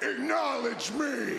Acknowledge me!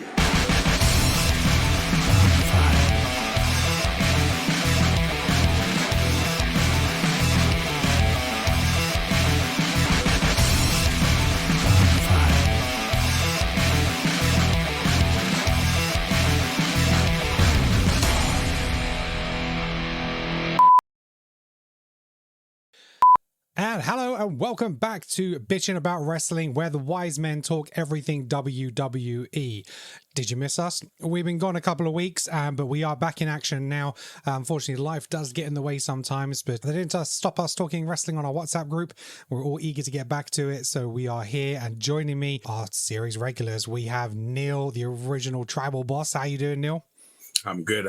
And hello and welcome back to Bitchin' About Wrestling, where the wise men talk everything WWE. Did you miss us? We've been gone a couple of weeks, but we are back in action now. Unfortunately, life does get in the way sometimes, but they didn't stop us talking wrestling on our WhatsApp group. We're all eager to get back to it, so we are here. And joining me are series regulars. We have Neil, the original tribal boss. How you doing, Neil? I'm good.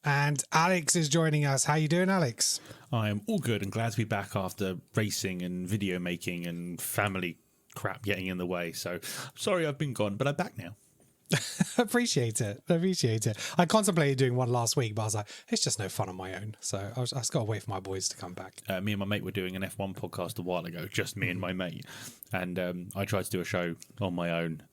And Alex is joining us. How you doing, Alex? I am all good and glad to be back after racing and video making and family crap getting in the way. So sorry I've been gone, but I'm back now. Appreciate it. I contemplated doing one last week, but I was like, it's just no fun on my own. So I just got to wait for my boys to come back. Me and my mate were doing an F1 podcast a while ago, just me and my mate. And I tried to do a show on my own.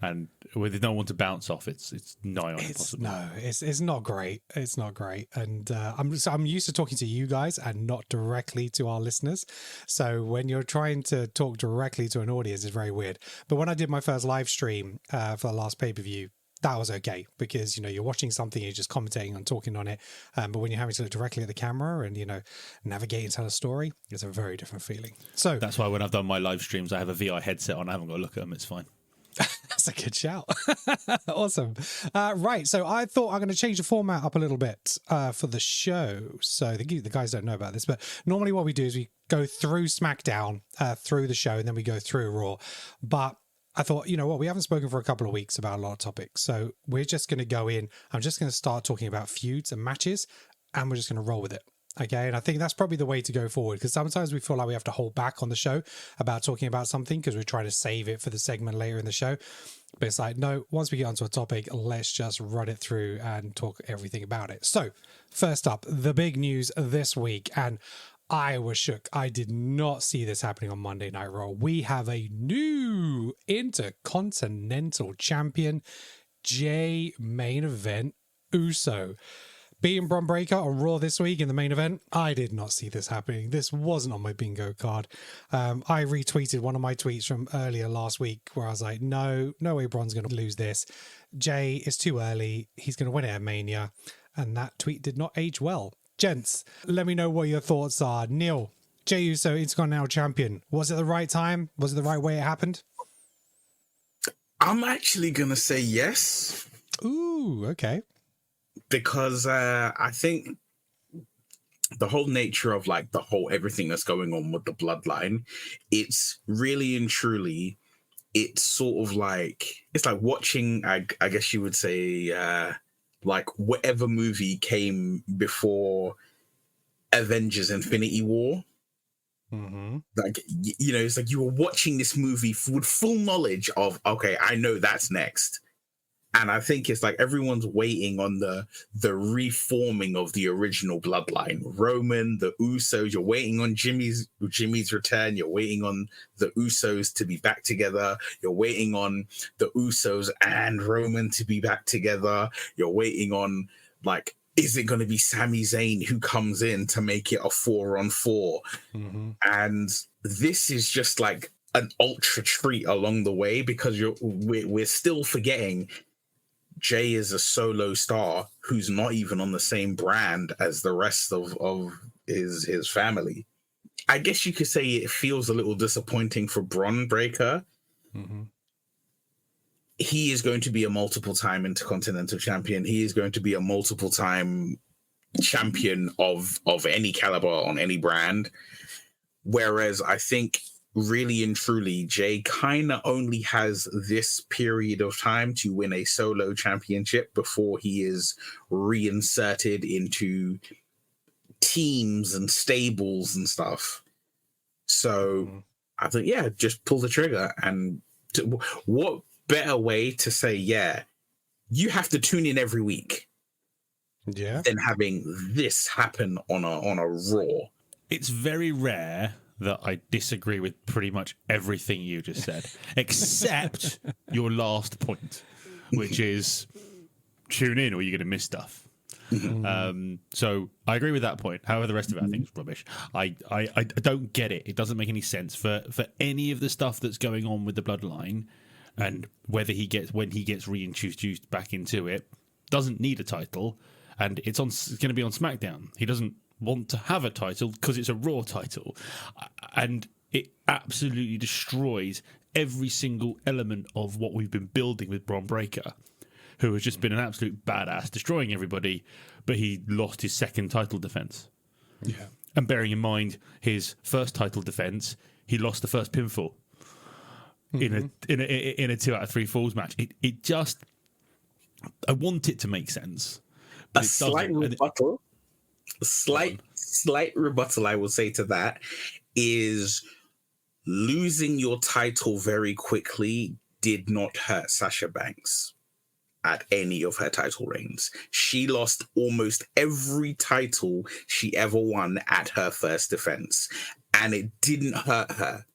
And with no one to bounce off, it's nigh on impossible. No, it's not great. It's not great. And I'm used to talking to you guys and not directly to our listeners. So when you're trying to talk directly to an audience, it's very weird. But when I did my first live stream for the last pay-per-view, that was okay because, you know, you're watching something, you're just commentating and talking on it. But when you're having to look directly at the camera and, you know, navigate and tell a story, it's a very different feeling. So that's why when I've done my live streams, I have a VR headset on. I haven't got to look at them. It's fine. That's a good shout. Awesome. Right. So I thought I'm going to change the format up a little bit for the show. So the guys don't know about this, but normally what we do is we go through SmackDown through the show and then we go through Raw. But I thought, you know what, we haven't spoken for a couple of weeks about a lot of topics. So we're just going to go in. I'm just going to start talking about feuds and matches and we're just going to roll with it. Okay, and I think that's probably the way to go forward because sometimes we feel like we have to hold back on the show about talking about something because we're trying to save it for the segment later in the show. But it's like, no, once we get onto a topic, let's just run it through and talk everything about it. So first up, the big news this week, and I was shook. I did not see this happening on Monday Night Raw. We have a new Intercontinental Champion, Jey main event Uso. Beating Bron Breakker on Raw this week in the main event. I did not see this happening. This wasn't on my bingo card. I retweeted one of my tweets from earlier last week where I was like, no way Bron's going to lose this. Jey is too early. He's going to win it at Mania. And that tweet did not age well. Gents, let me know what your thoughts are. Neil, Jey Uso, Intercontinental Champion. Was it the right time? Was it the right way it happened? I'm actually going to say yes. Ooh, okay. Because I think the whole nature of like the whole everything that's going on with the bloodline, it's really and truly, it's sort of like, it's like watching, I guess you would say, like whatever movie came before Avengers Infinity War. Mm-hmm. Like, you know, it's like you were watching this movie with full knowledge of, okay, I know that's next. And I think it's like everyone's waiting on the reforming of the original bloodline. Roman, the Usos, you're waiting on Jimmy's return. You're waiting on the Usos to be back together. You're waiting on the Usos and Roman to be back together. You're waiting on, like, is it going to be Sami Zayn who comes in to make it a 4-on-4? Mm-hmm. And this is just like an ultra treat along the way because we're still forgetting Jey is a solo star who's not even on the same brand as the rest of his family. I guess you could say it feels a little disappointing for Bron Breakker. Mm-hmm. He is going to be a multiple-time Intercontinental Champion. He is going to be a multiple-time champion of any caliber on any brand. Whereas I think really and truly, Jey kind of only has this period of time to win a solo championship before he is reinserted into teams and stables and stuff. So I think, yeah, just pull the trigger. And what better way to say, yeah, you have to tune in every week, than having this happen on a Raw. It's very rare that I disagree with pretty much everything you just said, except your last point, which is tune in or you're going to miss stuff. So I agree with that point. However, the rest of it I think is rubbish. I don't get it. It doesn't make any sense for any of the stuff that's going on with the bloodline, and when he gets reintroduced back into it, doesn't need a title, and it's going to be on SmackDown. He doesn't want to have a title because it's a Raw title, and it absolutely destroys every single element of what we've been building with Bron Breakker, who has just been an absolute badass, destroying everybody, but he lost his second title defense. Yeah. And bearing in mind his first title defense, he lost the first pinfall in a 2 out of 3 falls match. It just, I want it to make sense. A slight rebuttal. Slight rebuttal, I will say to that, is losing your title very quickly did not hurt Sasha Banks at any of her title reigns. She lost almost every title she ever won at her first defense, and it didn't hurt her.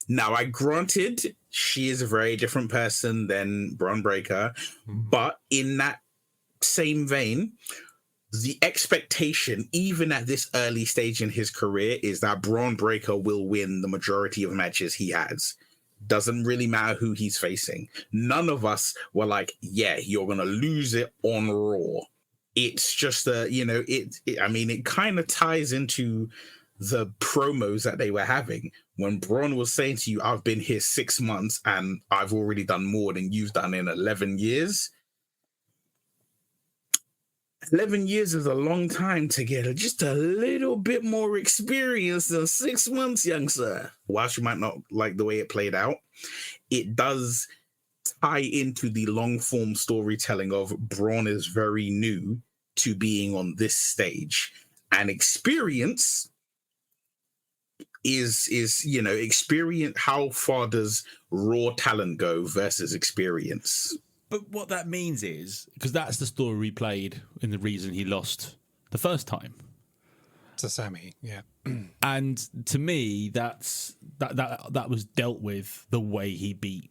Now, granted, she is a very different person than Bron Breakker, but in that same vein, the expectation, even at this early stage in his career, is that Bron Breakker will win the majority of matches he has. Doesn't really matter who he's facing. None of us were like, yeah, you're going to lose it on Raw. It's just, it kind of ties into the promos that they were having. When Bron was saying to you, I've been here 6 months and I've already done more than you've done in 11 years. 11 years is a long time to get just a little bit more experience than 6 months, young sir. Whilst you might not like the way it played out, it does tie into the long-form storytelling of Braun is very new to being on this stage. And experience is experience. How far does raw talent go versus experience? But what that means is, because that's the story we played in the reason he lost the first time to Sammy, yeah. And to me, that was dealt with the way he beat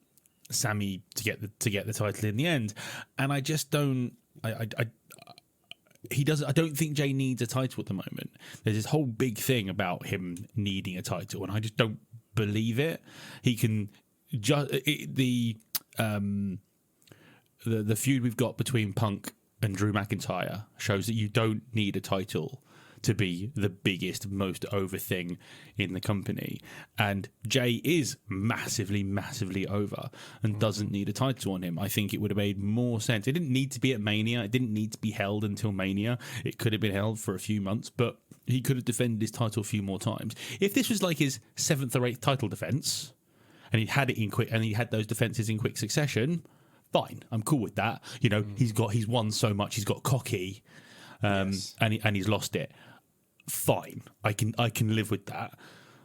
Sammy to get the title in the end. And I just don't. I don't think Jey needs a title at the moment. There's this whole big thing about him needing a title, and I just don't believe it. He can the feud we've got between Punk and Drew McIntyre shows that you don't need a title to be the biggest, most over thing in the company. And Jey is massively, massively over and doesn't need a title on him. I think it would have made more sense. It didn't need to be at Mania. It didn't need to be held until Mania. It could have been held for a few months, but he could have defended his title a few more times. If this was like his 7th or 8th title defense, and he had those defenses in quick succession, fine, I'm cool with that. He's won so much, he's got cocky, yes. and he's lost it. Fine, I can live with that.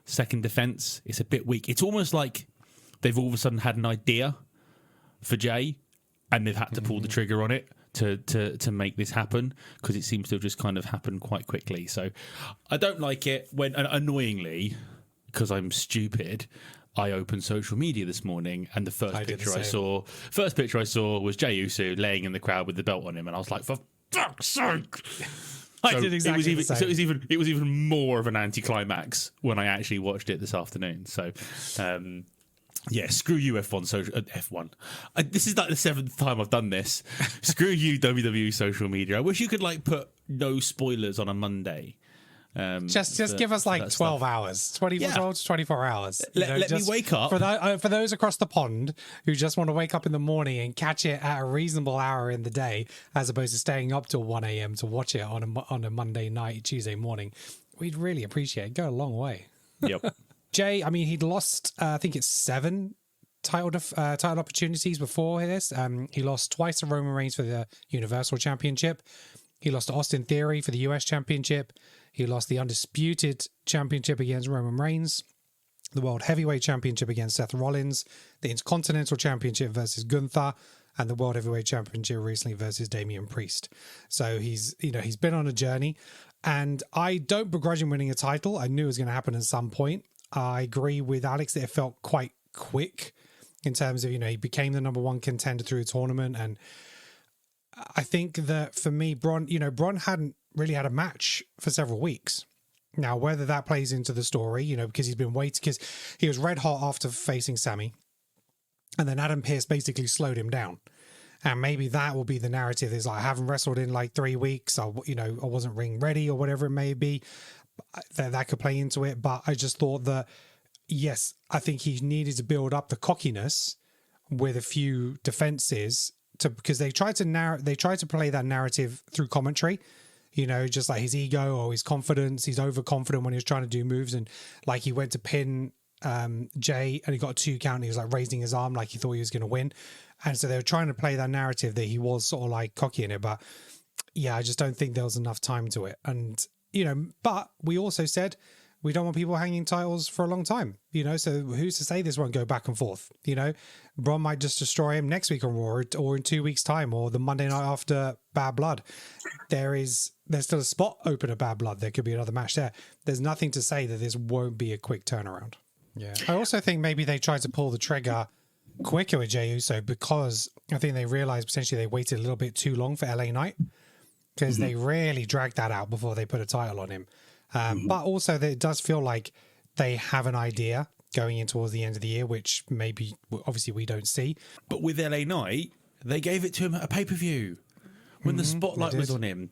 Second defense, it's a bit weak. It's almost like they've all of a sudden had an idea for Jey, and they've had to pull the trigger on it to make this happen, because it seems to have just kind of happened quite quickly. So I don't like it when, annoyingly, because I'm stupid, I opened social media this morning, and the first picture I saw was Jey Uso laying in the crowd with the belt on him, and I was like, for fuck's sake! I did exactly the same. So it was even more of an anticlimax when I actually watched it this afternoon. So, screw you, F1. This is like the 7th time I've done this. Screw you, WWE social media. I wish you could like no spoilers on a Monday. Just give us like 12 hours, 24 hours. Let me wake up. For those across the pond who just want to wake up in the morning and catch it at a reasonable hour in the day, as opposed to staying up till 1 a.m. to watch it on a Monday night, Tuesday morning, we'd really appreciate it. Go a long way. Yep. Jey, I mean, he'd lost, I think it's 7 title opportunities before this. He lost twice to Roman Reigns for the Universal Championship. He lost to Austin Theory for the US Championship. He lost the Undisputed Championship against Roman Reigns, the World Heavyweight Championship against Seth Rollins, the Intercontinental Championship versus Gunther, and the World Heavyweight Championship recently versus Damian Priest. So he's been on a journey. And I don't begrudge him winning a title. I knew it was going to happen at some point. I agree with Alex that it felt quite quick in terms of, he became the number one contender through the tournament. And I think that for me, Bron hadn't really had a match for several weeks. Now, whether that plays into the story, because he's been waiting, because he was red hot after facing Sammy. And then Adam Pearce basically slowed him down. And maybe that will be the narrative is like, I haven't wrestled in like 3 weeks. I wasn't ring ready or whatever it may be. That could play into it. But I just thought that, yes, I think he needed to build up the cockiness with a few defenses because they tried to play that narrative through commentary, just like his ego or his confidence. He's overconfident when he was trying to do moves. And like he went to pin Jey and he got a 2 count and he was like raising his arm like he thought he was going to win. And so they were trying to play that narrative that he was sort of like cocky in it. But yeah, I just don't think there was enough time to it. And, but we also said we don't want people hanging titles for a long time, so who's to say this won't go back and forth? Bron might just destroy him next week on Raw or in 2 weeks' time or the Monday night after Bad Blood. There's still a spot open at Bad Blood. There could be another match there. There's nothing to say that this won't be a quick turnaround. Yeah. I also think maybe they tried to pull the trigger quicker with Jey Uso because I think they realized potentially they waited a little bit too long for LA Knight because they really dragged that out before they put a title on him. But also that it does feel like they have an idea going in towards the end of the year, which maybe obviously we don't see. But with LA Knight, they gave it to him at a pay-per-view when the spotlight was on him.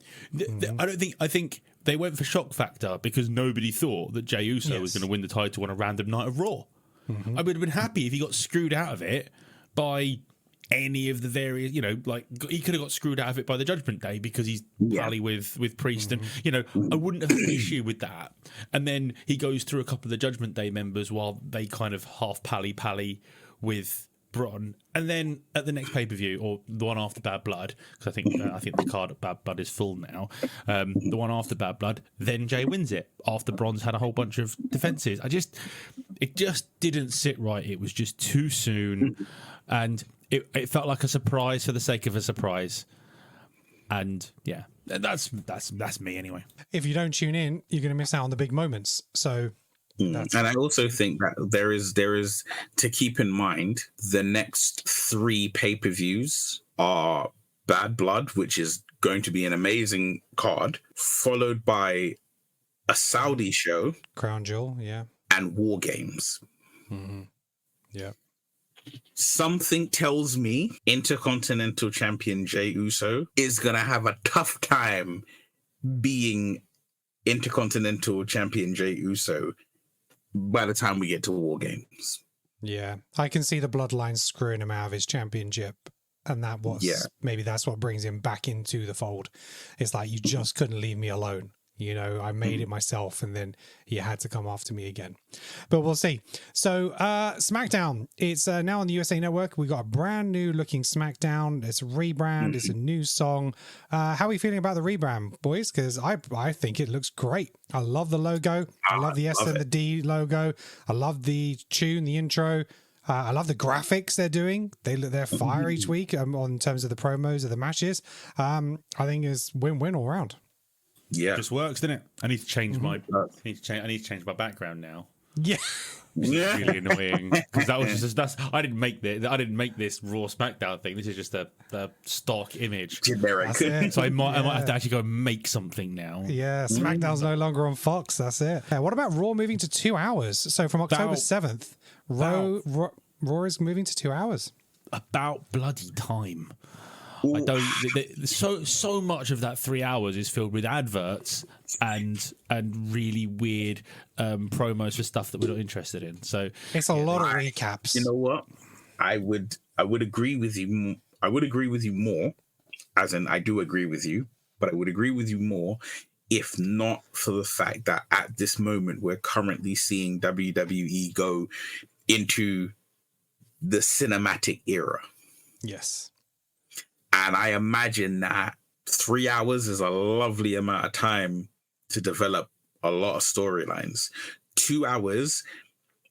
I think they went for shock factor because nobody thought that Jey Uso was going to win the title on a random night of Raw. I would have been happy if he got screwed out of it by any of the various, like he could have got screwed out of it by the Judgment Day because he's pally with Priest and, I wouldn't have had an issue with that. And then he goes through a couple of the Judgment Day members while they kind of half pally with Bron. And then at the next pay-per-view or the one after Bad Blood, because I think the card at Bad Blood is full now, the one after Bad Blood, then Jey wins it after Bron's had a whole bunch of defenses. It just didn't sit right. It was just too soon. And it felt like a surprise for the sake of a surprise. And yeah, that's me anyway. If you don't tune in, you're going to miss out on the big moments. So and I also think that there is to keep in mind the next 3 pay-per-views are Bad Blood, which is going to be an amazing card, followed by a Saudi show, Crown Jewel, and War Games. Yeah. Something tells me Intercontinental Champion Jey Uso is going to have a tough time being Intercontinental Champion Jey Uso by the time we get to War Games. Yeah, I can see the bloodline screwing him out of his championship. And maybe that's what brings him back into the fold. It's like, you just couldn't leave me alone. I made it myself and then he had to come after me again. But we'll see. So SmackDown, it's now on the USA Network. We got a brand new looking SmackDown. It's a rebrand. It's a new song. How are we feeling about the rebrand, boys? Because I think it looks great. I love the logo. I love the S and the D logo. I love the tune, the intro. I love the graphics they're doing. They're fire each week in terms of the promos of the matches. I think it's win-win all around. Yeah, it just works, doesn't it? I need to change my. I need to change my background now. Yeah, which is really annoying because that was just I didn't make this Raw SmackDown thing. This is just the stock image. So I might have to actually go and make something now. Yeah, SmackDown's no longer on Fox. That's it. What about Raw moving to 2 hours? So from October 7th, Raw is moving to 2 hours. About bloody time. I don't. So much of that 3 hours is filled with adverts and really weird promos for stuff that we're not interested in. So it's a lot of recaps. You know what? I would agree with you. I would agree with you more, as in I do agree with you, but I would agree with you more if not for the fact that at this moment we're currently seeing WWE go into the cinematic era. Yes. And I imagine that 3 hours is a lovely amount of time to develop a lot of storylines. 2 hours,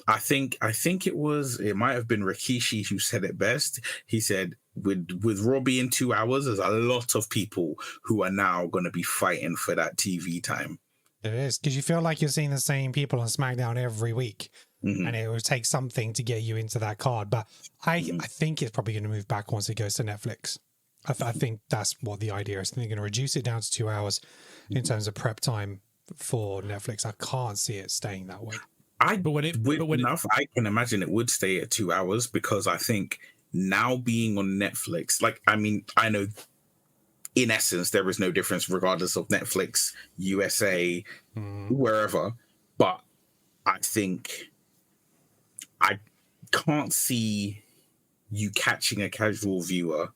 I think it might have been Rikishi who said it best. He said, with Raw being 2 hours, there's a lot of people who are now going to be fighting for that TV time. It is, because you feel like you're seeing the same people on SmackDown every week, and it will take something to get you into that card. But I think it's probably going to move back once it goes to Netflix. I think that's what the idea is. I think they're going to reduce it down to 2 hours in terms of prep time for Netflix. I can't see it staying that way. I can imagine it would stay at 2 hours, because I think now being on Netflix, like, I mean, I know in essence there is no difference regardless of Netflix, USA, wherever, but I think I can't see you catching a casual viewer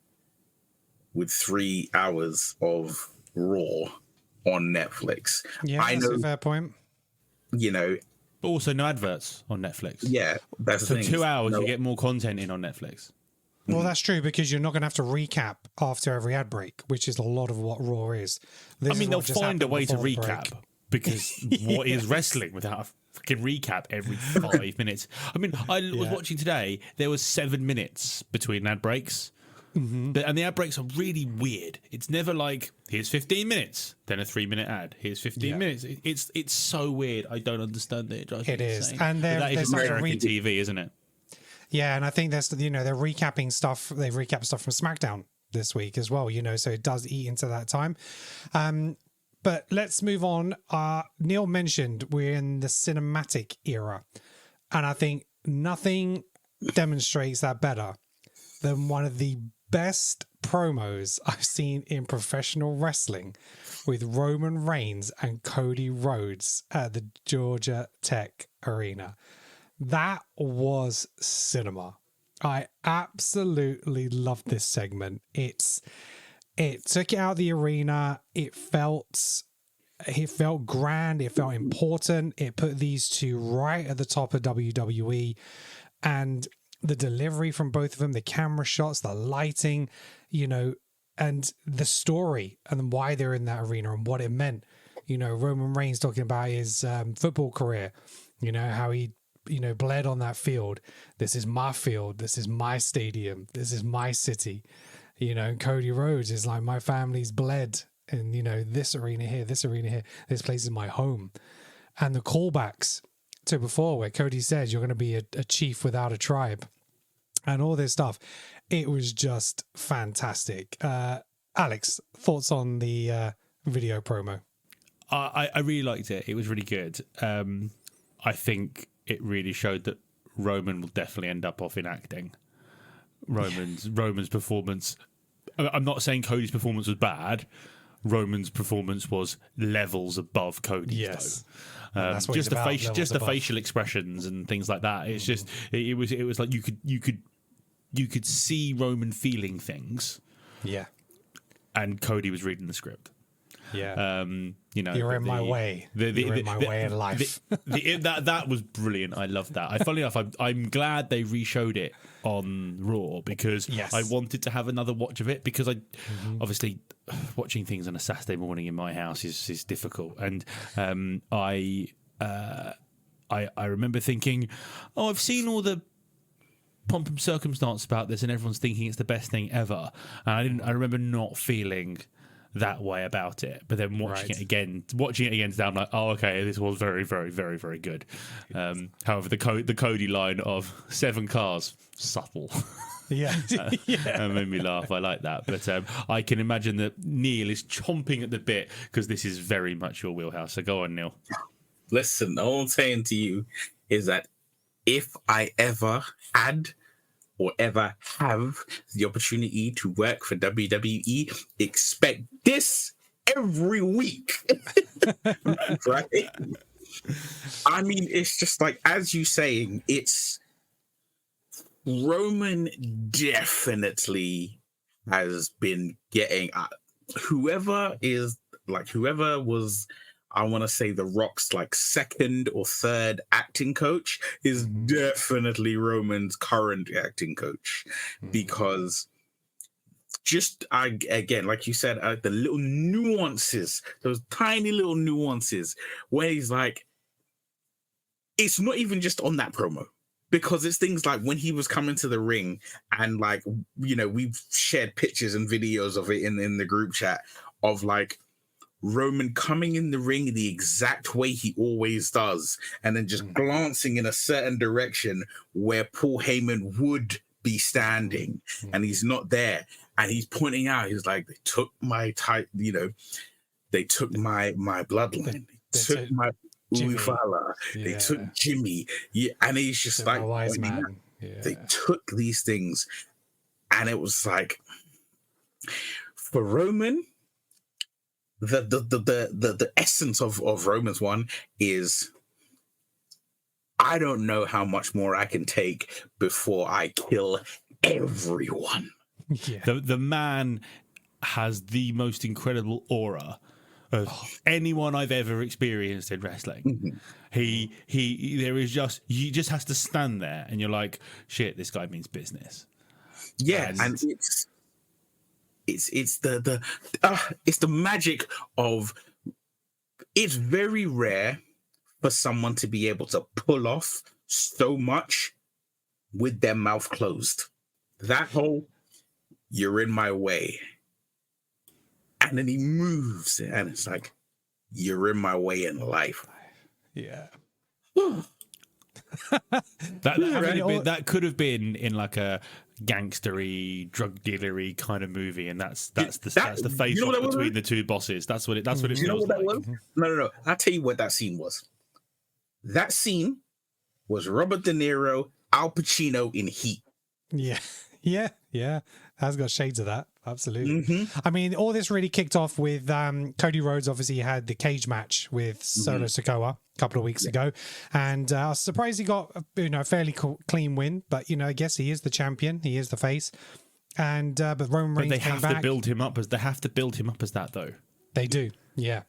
with 3 hours of Raw on Netflix. Yeah, that's a fair point. You know, but also no adverts on Netflix. Yeah, that's so the thing. 2 hours you get more content in on Netflix. Well, that's true, because you're not going to have to recap after every ad break, which is a lot of what Raw is. I mean, they'll find a way to recap, because what is wrestling without a fucking recap every 5 minutes? I mean, I was watching today, there was 7 minutes between ad breaks. And the ad breaks are really weird. It's never like, here's 15 minutes, then a 3-minute ad. Here's 15 minutes. It's so weird. I don't understand it. It is. Insane. And that is there's American TV, isn't it? Yeah, and I think they're recapping stuff. They've recapped stuff from SmackDown this week as well, so it does eat into that time. But let's move on. Neil mentioned we're in the cinematic era, and I think nothing demonstrates that better than one of the best promos I've seen in professional wrestling with Roman Reigns and Cody Rhodes at the Georgia Tech Arena. That was cinema. I absolutely loved this segment. It took it out of the arena. It felt grand. It felt important. It put these two right at the top of WWE, and the delivery from both of them, the camera shots, the lighting, and the story and why they're in that arena and what it meant. Roman Reigns talking about his football career, how he bled on that field. This is my field. This is my stadium. This is my city. And Cody Rhodes is like, my family's bled in, this arena here, this arena here. This place is my home. And the callbacks to before, where Cody said, you're going to be a chief without a tribe, and all this stuff. It was just fantastic. Alex, thoughts on the video promo? I really liked it. It was really good. I think it really showed that Roman will definitely end up off in acting. Roman's performance. I'm not saying Cody's performance was bad. Roman's performance was levels above Cody's. Yes, just the facial expressions and things like that. It's just it was like you could see Roman feeling things. Yeah, and Cody was reading the script. Yeah, you're in my way. You're in my way in life. That was brilliant. I loved that. Funnily enough, I'm glad they re-showed it on Raw, because I wanted to have another watch of it, because obviously watching things on a Saturday morning in my house is difficult, and I remember thinking, I've seen all the pomp and circumstance about this, and everyone's thinking it's the best thing ever, and I remember not feeling that way about it, but then watching it again today, I'm like, oh, okay, this was very, very, very, very good. However, the Cody line of 7 cars, subtle. That made me laugh. I like that, but I can imagine that Neil is chomping at the bit, because this is very much your wheelhouse. So go on, Neil. Listen, all I'm saying to you is that if I ever had or ever have the opportunity to work for WWE, expect this every week. Right? I mean, it's just like, as you saying, it's Roman definitely has been getting whoever was, I want to say, The Rock's like second or third acting coach is definitely Roman's current acting coach, because just again, like you said, the little nuances, those tiny little nuances, where he's like, it's not even just on that promo. because it's things like when he was coming to the ring, and like, you know, we've shared pictures and videos of it in the group chat of like Roman coming in the ring the exact way he always does, and then just glancing in a certain direction where Paul Heyman would be standing, and he's not there, and he's pointing out, he's like, they took my they took my bloodline, they took my Ufala, they took Jimmy, and he's just like, Wisemen. They took these things, and it was like, for Roman, the essence of Roman's one is, I don't know how much more I can take before I kill everyone. Yeah. The man has the most incredible aura of anyone I've ever experienced in wrestling. He just has to stand there and you're like, shit, this guy means business. Yeah, and it's the magic of, it's very rare for someone to be able to pull off so much with their mouth closed. That whole, you're in my way. And then he moves, and it's like, you're in my way in life. Yeah. that could have been in like a gangstery, drug dealery kind of movie, and that's the face off between the two bosses. That's what it feels like. Was? No. I'll tell you what that scene was. That scene was Robert De Niro, Al Pacino in Heat. Yeah. Has got shades of that. Absolutely. I mean, all this really kicked off with Cody Rhodes. Obviously, had the cage match with Solo Sikoa a couple of weeks ago, and I was surprised he got a fairly clean win. But I guess he is the champion. He is the face, and but Roman Reigns came back. They have to build him up as that, though. They do. Yeah.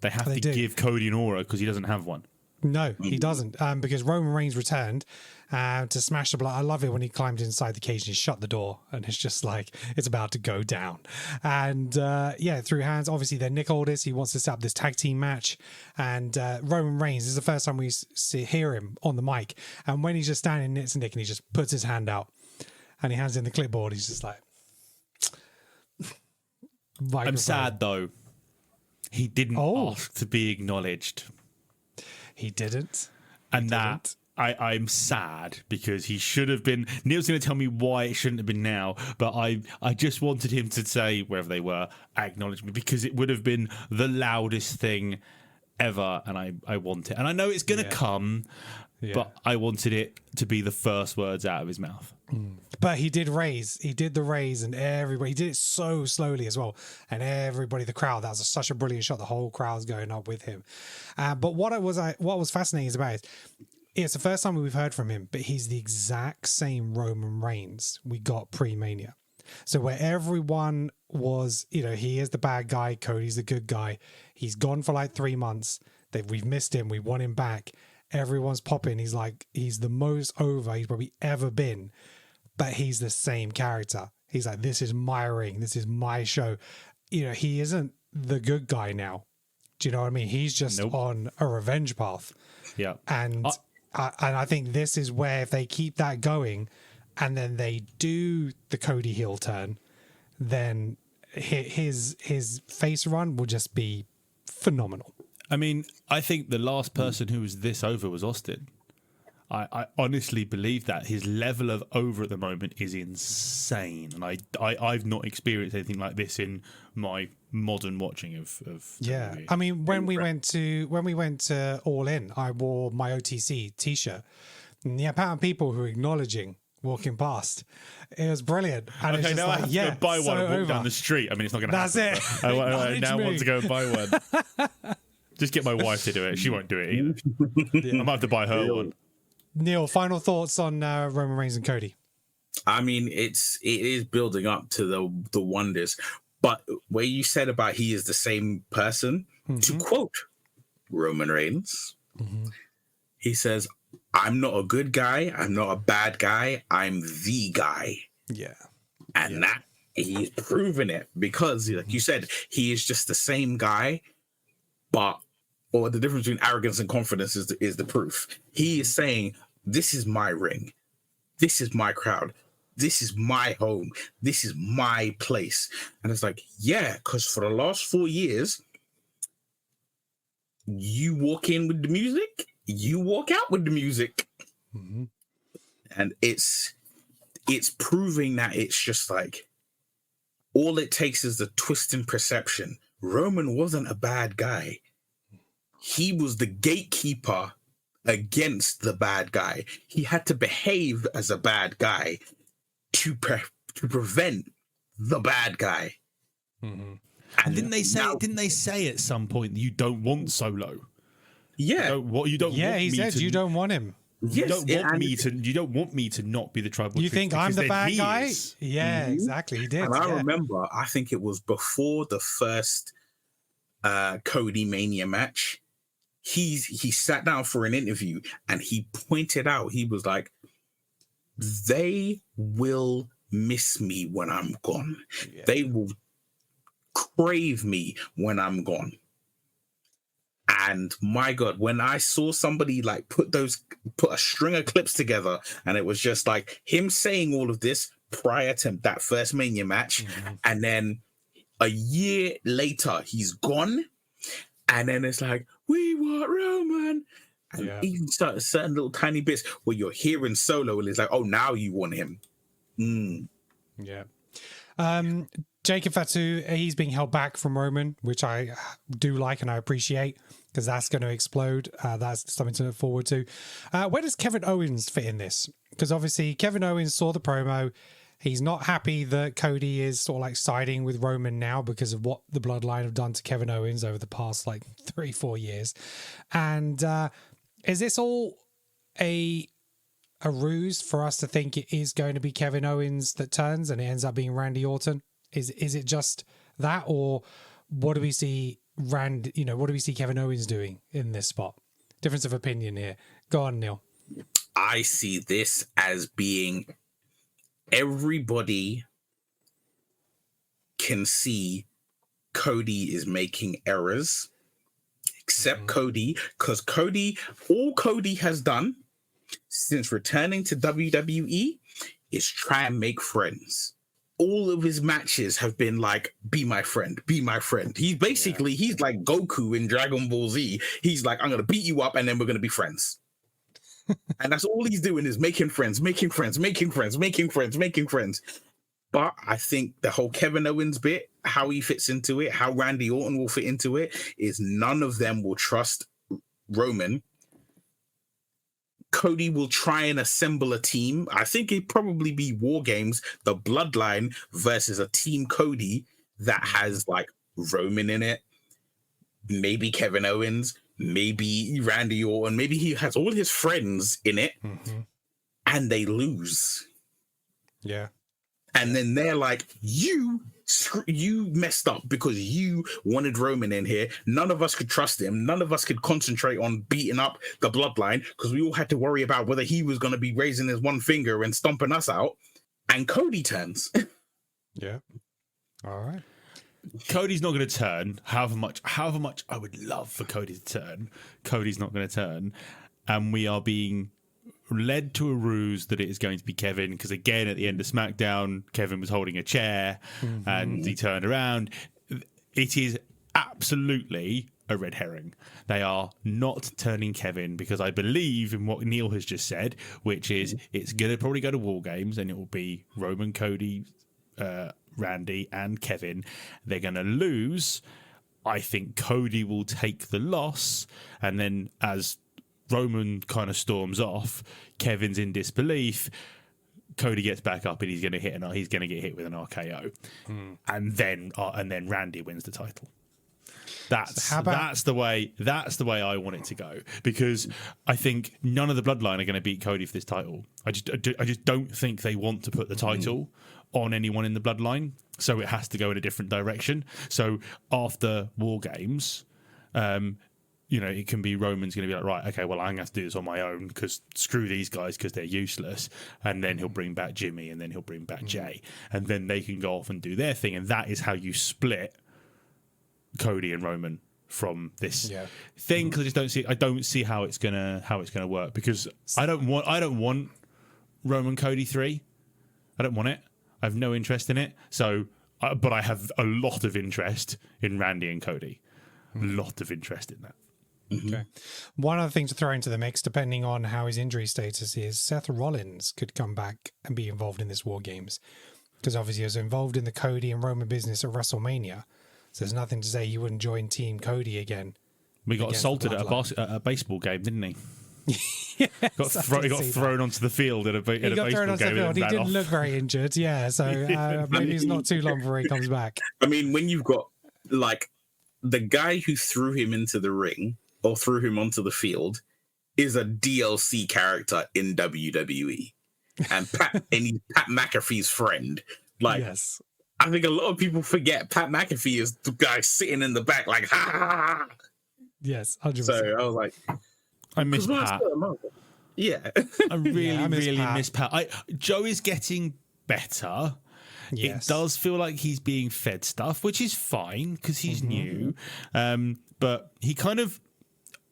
They have to give Cody an aura because he doesn't have one. No, he doesn't. Because Roman Reigns returned to smash the block. I love it when he climbed inside the cage and he shut the door, and it's just like, it's about to go down. And through hands. Obviously, then Nick Aldis, he wants to set up this tag team match. And Roman Reigns, this is the first time we hear him on the mic. And when he's just standing next to Nick and he just puts his hand out and he hands in the clipboard, he's just like, I'm sad though. He didn't ask to be acknowledged. He didn't. I'm sad because he should have been. Neil's going to tell me why it shouldn't have been now, but I just wanted him to say, wherever they were, acknowledge me, because it would have been the loudest thing ever, and I want it. And I know it's going to come, but I wanted it to be the first words out of his mouth. But he did the raise, and everybody, he did it so slowly as well. And everybody, the crowd, that was such a brilliant shot. The whole crowd's going up with him. But what was fascinating about it is, it's the first time we've heard from him, but he's the exact same Roman Reigns we got pre-Mania. So where everyone was, he is the bad guy, Cody's the good guy. He's gone for like 3 months. We've missed him. We want him back. Everyone's popping. He's like, he's the most over he's probably ever been, but he's the same character. He's like, this is my ring. This is my show. He isn't the good guy now. Do you know what I mean? He's just on a revenge path. Yeah. And I think this is where, if they keep that going and then they do the Cody heel turn, then his face run will just be phenomenal. I mean, I think the last person who was this over was Austin. I honestly believe that his level of over at the moment is insane, and I've not experienced anything like this in my modern watching of yeah. I mean, when we went to All In, I wore my OTC t-shirt, and the amount of people who were acknowledging walking past, it was brilliant. And okay, now I have to go buy one and walk down the street. I mean, it's not going to happen. That's it. I now want to go and buy one. Just get my wife to do it. She won't do it either. I might have to buy her one. Neil, final thoughts on Roman Reigns and Cody? I mean, it is building up to the wonders. But where you said about he is the same person, to quote Roman Reigns, he says, I'm not a good guy. I'm not a bad guy. I'm the guy. Yeah. And that he's proven it, because, like you said, he is just the same guy, or the difference between arrogance and confidence is the proof. He is saying, this is my ring. This is my crowd. This is my home. This is my place. And it's like, yeah, because for the last 4 years, you walk in with the music, you walk out with the music. Mm-hmm. And it's proving that it's just like, all it takes is the twist in perception. Roman wasn't a bad guy. He was the gatekeeper against the bad guy. He had to behave as a bad guy to prevent the bad guy. Mm-hmm. And didn't they say at some point that you don't want Solo? Yeah. You don't Yeah, want he me said to, you don't want him. Yes, you don't want me to not be the tribal. You think I'm the bad guy? Is. Yeah, exactly. He did. And I remember, I think it was before the first Cody Mania match. He sat down for an interview and he pointed out, he was like, they will miss me when I'm gone. Yeah. They will crave me when I'm gone. And my God, when I saw somebody like put a string of clips together, and it was just like him saying all of this prior to that first Mania match, and then a year later he's gone, and then it's like, we want Roman, and even certain little tiny bits where you're hearing Solo, and it's like, oh, now you want him. Yeah. Jacob Fatu, he's being held back from Roman, which I do like and I appreciate, because that's going to explode. That's something to look forward to. Where does Kevin Owens fit in this? Because obviously Kevin Owens saw the promo. He's not happy that Cody is sort of like siding with Roman now because of what the Bloodline have done to Kevin Owens over the past like 3-4 years. And is this all a ruse for us to think it is going to be Kevin Owens that turns and it ends up being Randy Orton? Is it just that, or what do we see what do we see Kevin Owens doing in this spot? Difference of opinion here. Go on, Neil. I see this as being, everybody can see Cody is making errors, except Cody, because all Cody has done since returning to WWE is try and make friends. All of his matches have been like, be my friend, be my friend. He's basically, he's like Goku in Dragon Ball Z. He's like, I'm going to beat you up and then we're going to be friends. And that's all he's doing is making friends, making friends, making friends, making friends, making friends. But I think the whole Kevin Owens bit, how he fits into it, how Randy Orton will fit into it, is none of them will trust Roman. Cody will try and assemble a team. I think it'd probably be War Games, the Bloodline versus a Team Cody that has like Roman in it, maybe Kevin Owens, maybe Randy Orton, maybe he has all his friends in it, and they lose. Yeah. And then they're like, you messed up because you wanted Roman in here. None of us could trust him. None of us could concentrate on beating up the Bloodline because we all had to worry about whether he was going to be raising his one finger and stomping us out. And Cody turns. Yeah. All right. Cody's not going to turn. However much I would love for Cody to turn, Cody's not going to turn. And we are being led to a ruse that it is going to be Kevin, because again at the end of SmackDown Kevin was holding a chair and he turned around. It is absolutely a red herring. They are not turning Kevin, because I believe in what Neil has just said, which is it's going to probably go to War Games and it will be Roman, Cody, Randy and Kevin. They're going to lose. I think Cody will take the loss, and then as Roman kind of storms off, Kevin's in disbelief, Cody gets back up and he's going to get hit with an RKO, and then Randy wins the title. That's the way I want it to go, because I think none of the Bloodline are going to beat Cody for this title. I just don't think they want to put the title on anyone in the Bloodline, so it has to go in a different direction. So after War Games, it can be Roman's going to be like, right, okay, well, I'm going to have to do this on my own because screw these guys because they're useless. And then he'll bring back Jimmy, and then he'll bring back Jey. And then they can go off and do their thing. And that is how you split Cody and Roman from this thing, because I don't see how it's gonna work, because I don't want Roman Cody 3. I don't want it. I have no interest in it. So, but I have a lot of interest in Randy and Cody. A lot of interest in that. Okay. One other thing to throw into the mix, depending on how his injury status is, Seth Rollins could come back and be involved in this War Games, because obviously he was involved in the Cody and Roman business at WrestleMania. So there's nothing to say he wouldn't join Team Cody again. We got assaulted at a baseball game, didn't he? Yes, he got thrown onto the field at a baseball game. He didn't look very injured, so maybe it's not too long before he comes back. I mean, when you've got, like, the guy who threw him into the ring or threw him onto the field is a DLC character in WWE. And he's Pat McAfee's friend. Like, yes. I think a lot of people forget Pat McAfee is the guy sitting in the back, like, ha ha ha. Yes, 100%. So I was like, I miss Pat. Yeah. I really miss Pat. Joe is getting better. Yes. It does feel like he's being fed stuff, which is fine because he's new. But he kind of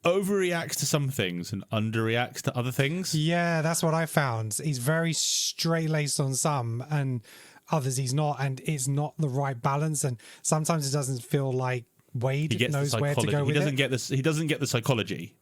overreacts to some things and underreacts to other things. Yeah, that's what I found. He's very straight-laced on some, and others he's not, and it's not the right balance. And sometimes it doesn't feel like Wade knows where to go with it. He doesn't get the psychology.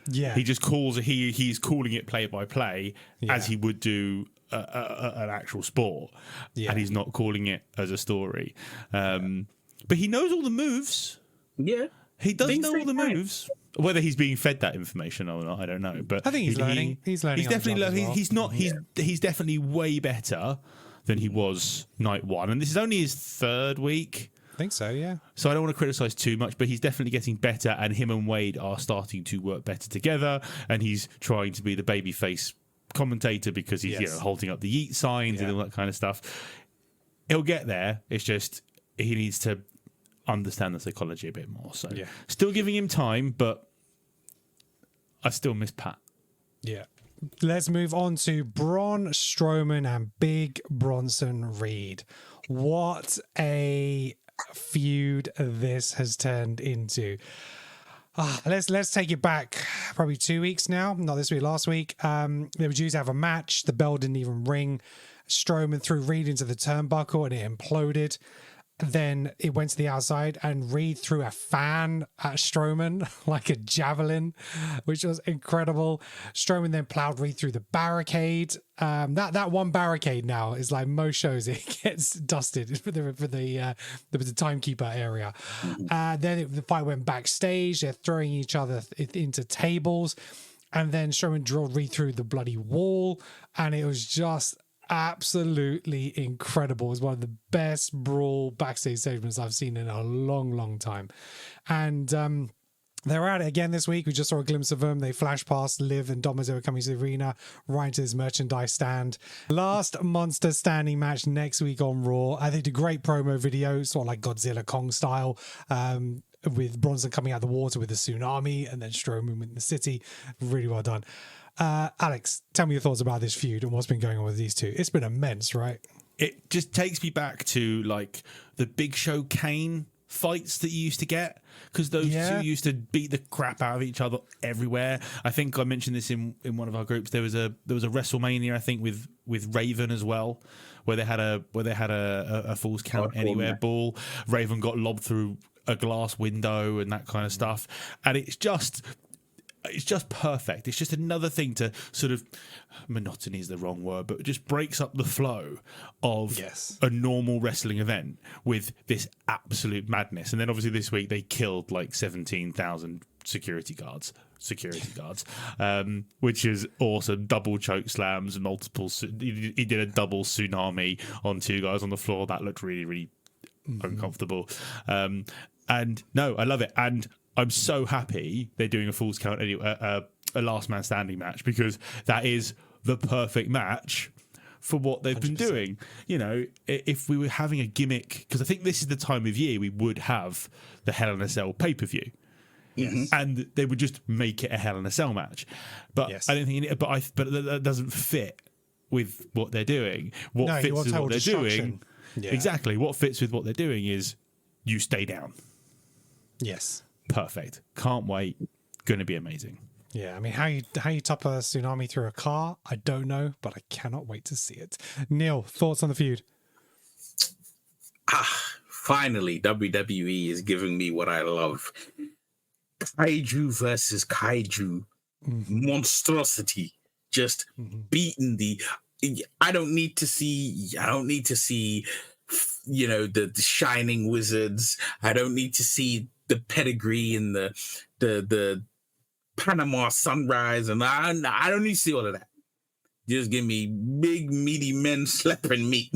Yeah, he just he's calling it play by play as he would do an actual sport, and he's not calling it as a story. But he knows all the moves. Yeah, he does know all the moves. Whether he's being fed that information or not, I don't know. But I think he's learning. He's learning. He's definitely learning. Well. He's not. He's definitely way better than he was night one, and this is only his third week. I think so, yeah. So I don't want to criticize too much, but he's definitely getting better, and him and Wade are starting to work better together, and he's trying to be the babyface commentator because he's holding up the yeet signs and all that kind of stuff. He'll get there. It's just he needs to understand the psychology a bit more. So still giving him time, but I still miss Pat. Yeah. Let's move on to Braun Strowman and Big Bronson Reed. What a feud this has turned into. Let's take it back probably 2 weeks now, not this week, last week. They were due to have a match. The bell didn't even ring. Strowman threw Reed into the turnbuckle and it imploded. Then it went to the outside and Reed threw a fan at Strowman like a javelin, which was incredible. Strowman then plowed Reed through the barricade. That one barricade now is like most shows, it gets dusted for the timekeeper area. Then the fight went backstage. They're throwing each other into tables. And then Strowman drilled Reed through the bloody wall. And it was just absolutely incredible. It was one of the best brawl backstage segments I've seen in a long time. And they're at it again this week. We just saw a glimpse of them. They flashed past Liv and Dom as they were coming to the arena, right into this merchandise stand. Last monster standing match next week on Raw. I think a great promo video, sort of like Godzilla Kong style, with Bronson coming out of the water with a tsunami and then Strowman in the city. Really well done. Alex, tell me your thoughts about this feud and what's been going on with these two. It's been immense, right? It just takes me back to like the Big Show Kane fights that you used to get, because those two used to beat the crap out of each other everywhere. I think I mentioned this in one of our groups. There was a WrestleMania, I think, with Raven as well, where they had a Falls Count Anywhere ball. Raven got lobbed through a glass window and that kind of stuff, and it's just perfect. It's just another thing to sort of, monotony is the wrong word, but it just breaks up the flow of a normal wrestling event with this absolute madness. And then obviously this week they killed like 17,000 security guards, which is awesome. Double choke slams, multiple. He did a double tsunami on two guys on the floor. That looked really uncomfortable. And no, I love it. And I'm so happy they're doing a Falls Count anyway, a last man standing match, because that is the perfect match for what they've 100%. Been doing. You know, if we were having a gimmick, because I think this is the time of year we would have the Hell in a Cell pay-per-view. Yes. And they would just make it a Hell in a Cell match. But I don't think but that doesn't fit with what they're doing. What fits with what they're doing. Yeah. Exactly. What fits with what they're doing is you stay down. Yes. perfect. Can't wait. Going to be amazing. Yeah, I mean, how you top a tsunami through a car, I don't know, but I cannot wait to see it. Neil, thoughts on the feud? Finally, WWE is giving me what I love. Kaiju versus kaiju. Monstrosity. Just beating the... I don't need to see, you know, the shining wizards. I don't need to see the pedigree and the Panama sunrise, and I don't need to see all of that. Just give me big meaty men slapping meat.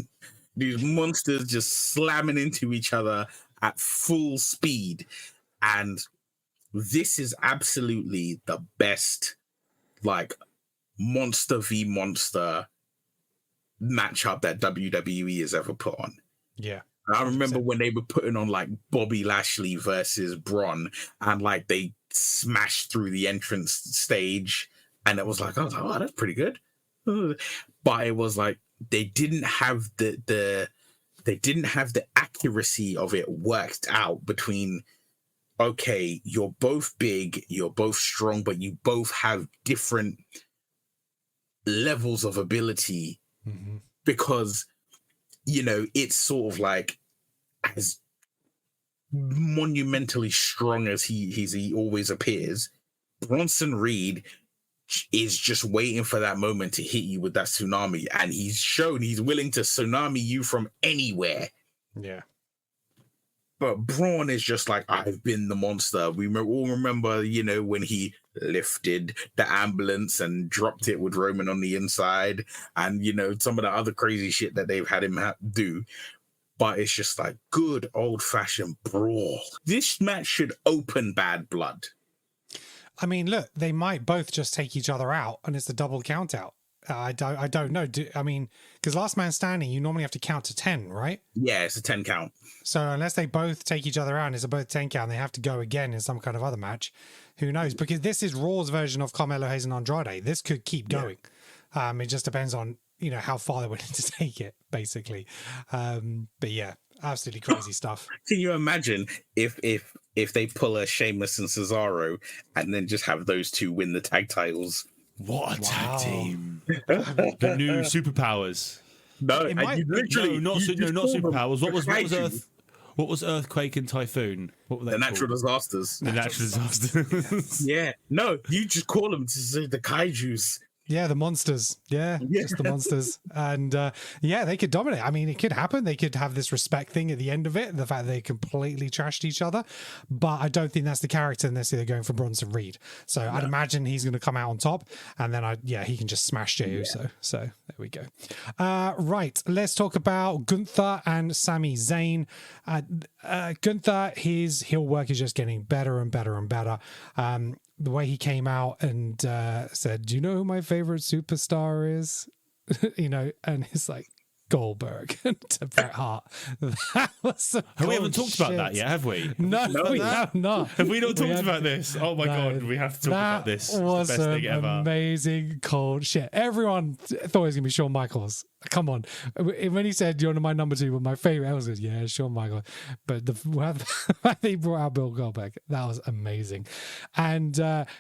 These monsters just slamming into each other at full speed. And this is absolutely the best, like, monster v monster matchup that WWE has ever put on. Yeah. I remember when they were putting on like Bobby Lashley versus Bron, and like they smashed through the entrance stage, and it was like, I was like, oh, that's pretty good. But it was like they didn't have the accuracy of it worked out between, okay, you're both big, you're both strong, but you both have different levels of ability. Because, you know, it's sort of like as monumentally strong as he always appears. Bronson Reed is just waiting for that moment to hit you with that tsunami, and he's shown he's willing to tsunami you from anywhere. Yeah. But Braun is just like, I've been the monster. We all remember, you know, when he lifted the ambulance and dropped it with Roman on the inside, and, you know, some of the other crazy shit that they've had him do. But it's just like good old-fashioned brawl. This match should open Bad Blood. I mean, look, they might both just take each other out, and it's a double count out. I don't know. I mean, because last man standing, you normally have to count to 10, right? Yeah, it's a 10 count. So unless they both take each other out and it's a both 10 count, and they have to go again in some kind of other match, who knows? Because this is Raw's version of Carmelo Hayes and Andrade. This could keep going. Yeah. It just depends on, you know, how far they're willing to take it, basically. But yeah, absolutely crazy stuff. Can you imagine if they pull a Sheamus and Cesaro and then just have those two win the tag titles? What a tag team! The new superpowers. No, It might- not superpowers. What was Earthquake and Typhoon? What were they the natural called? disasters. The natural disasters. Yeah, no, you just call them the kaijus. Yeah, the monsters. Yeah, just the monsters. And yeah, they could dominate. I mean, it could happen. They could have this respect thing at the end of it, the fact that they completely trashed each other. But I don't think that's the character unless they're going for Bronson Reed. So I'd imagine he's going to come out on top, and then he can just smash Jey Uso. So there we go. Right, let's talk about Gunther and Sami Zayn. Gunther, his heel work is just getting better and better and better. The way he came out and said, do you know who my favorite superstar is? You know, and it's like Goldberg to Bret Hart. That was some We haven't talked about that yet, have we? No, we have not. Have we not talked about this? Oh my God, we have to talk about this. That was the best thing ever. Amazing cold shit. Everyone thought it was going to be Shawn Michaels. Come on. When he said, you're my number 2, but my favorite, I was like, yeah, Shawn Michaels. But the fact they brought out Bill Goldberg, that was amazing. And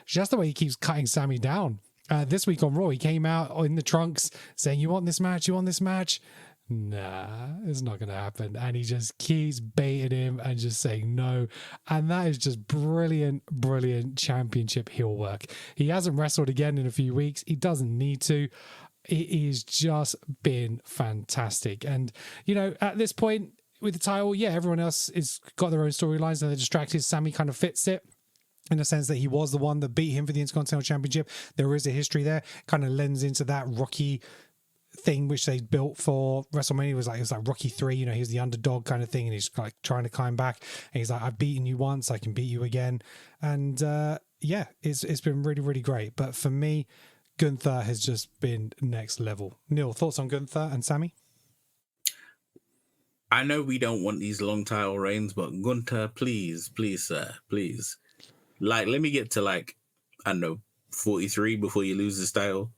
just the way he keeps cutting Sammy down. This week on Raw, he came out in the trunks saying, you want this match? You want this match? Nah, it's not going to happen. And he just keeps baiting him and just saying no. And that is just brilliant, brilliant championship heel work. He hasn't wrestled again in a few weeks. He doesn't need to. It has just been fantastic. And, you know, at this point with the title, yeah, everyone else has got their own storylines and they're distracted. Sammy kind of fits it, in the sense that he was the one that beat him for the Intercontinental Championship. There is a history there, kind of lends into that Rocky thing which they built for WrestleMania. It was like Rocky 3, you know, he's the underdog kind of thing, and he's like trying to climb back, and he's like, I've beaten you once, I can beat you again. And yeah, it's been really, really great. But for me, Gunther has just been next level. Neil, thoughts on Gunther and Sammy? I know we don't want these long title reigns, but Gunther, please, sir, please. Like, let me get to like, I don't know, 43 before you lose this title.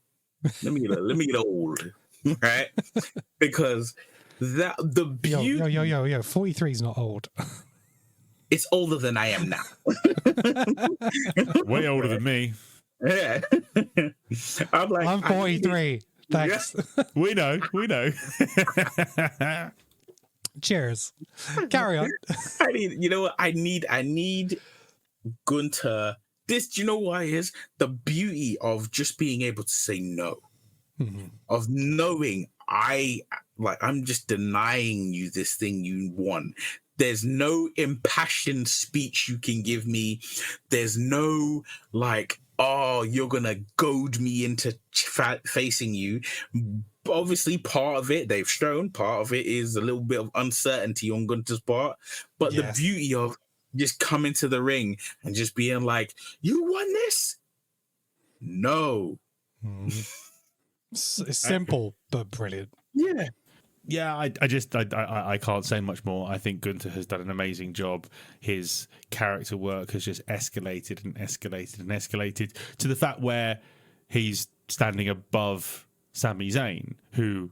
Let me get old, right? Because the beauty... Yo, 43 is not old. It's older than I am now. Way older than me. Yeah. I'm like, I'm 43. Thanks. We know. Cheers. Carry on. I need, you know what? I need Gunter. This, do you know why is the beauty of just being able to say no, of knowing I'm just denying you this thing you want. There's no impassioned speech you can give me. There's no like, oh, you're gonna goad me into facing you. Obviously, part of it they've shown. Part of it is a little bit of uncertainty on Gunter's part, but the beauty of just coming to the ring and just being like, "You won this." No, It's simple but brilliant. yeah. Yeah, I can't say much more. I think Gunter has done an amazing job. His character work has just escalated and escalated and escalated to the fact where he's standing above Sami Zayn, who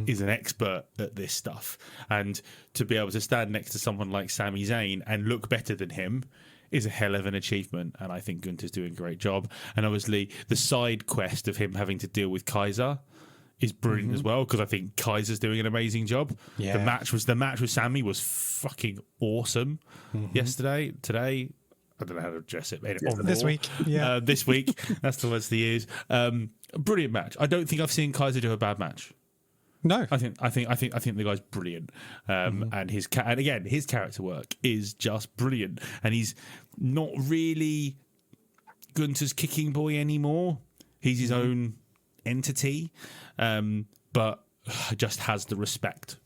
is an expert at this stuff. And to be able to stand next to someone like Sami Zayn and look better than him is a hell of an achievement. And I think Gunter's doing a great job. And obviously the side quest of him having to deal with Kaiser is brilliant as well, because I think Kaiser's doing an amazing job. Yeah. The match with Sami was fucking awesome yesterday. Today, I don't know how to address it. This week, yeah. This week, that's the words to use. Brilliant match. I don't think I've seen Kaiser do a bad match. No, I think the guy's brilliant, and his character work is just brilliant, and he's not really Gunter's kicking boy anymore. He's his own entity, but just has the respect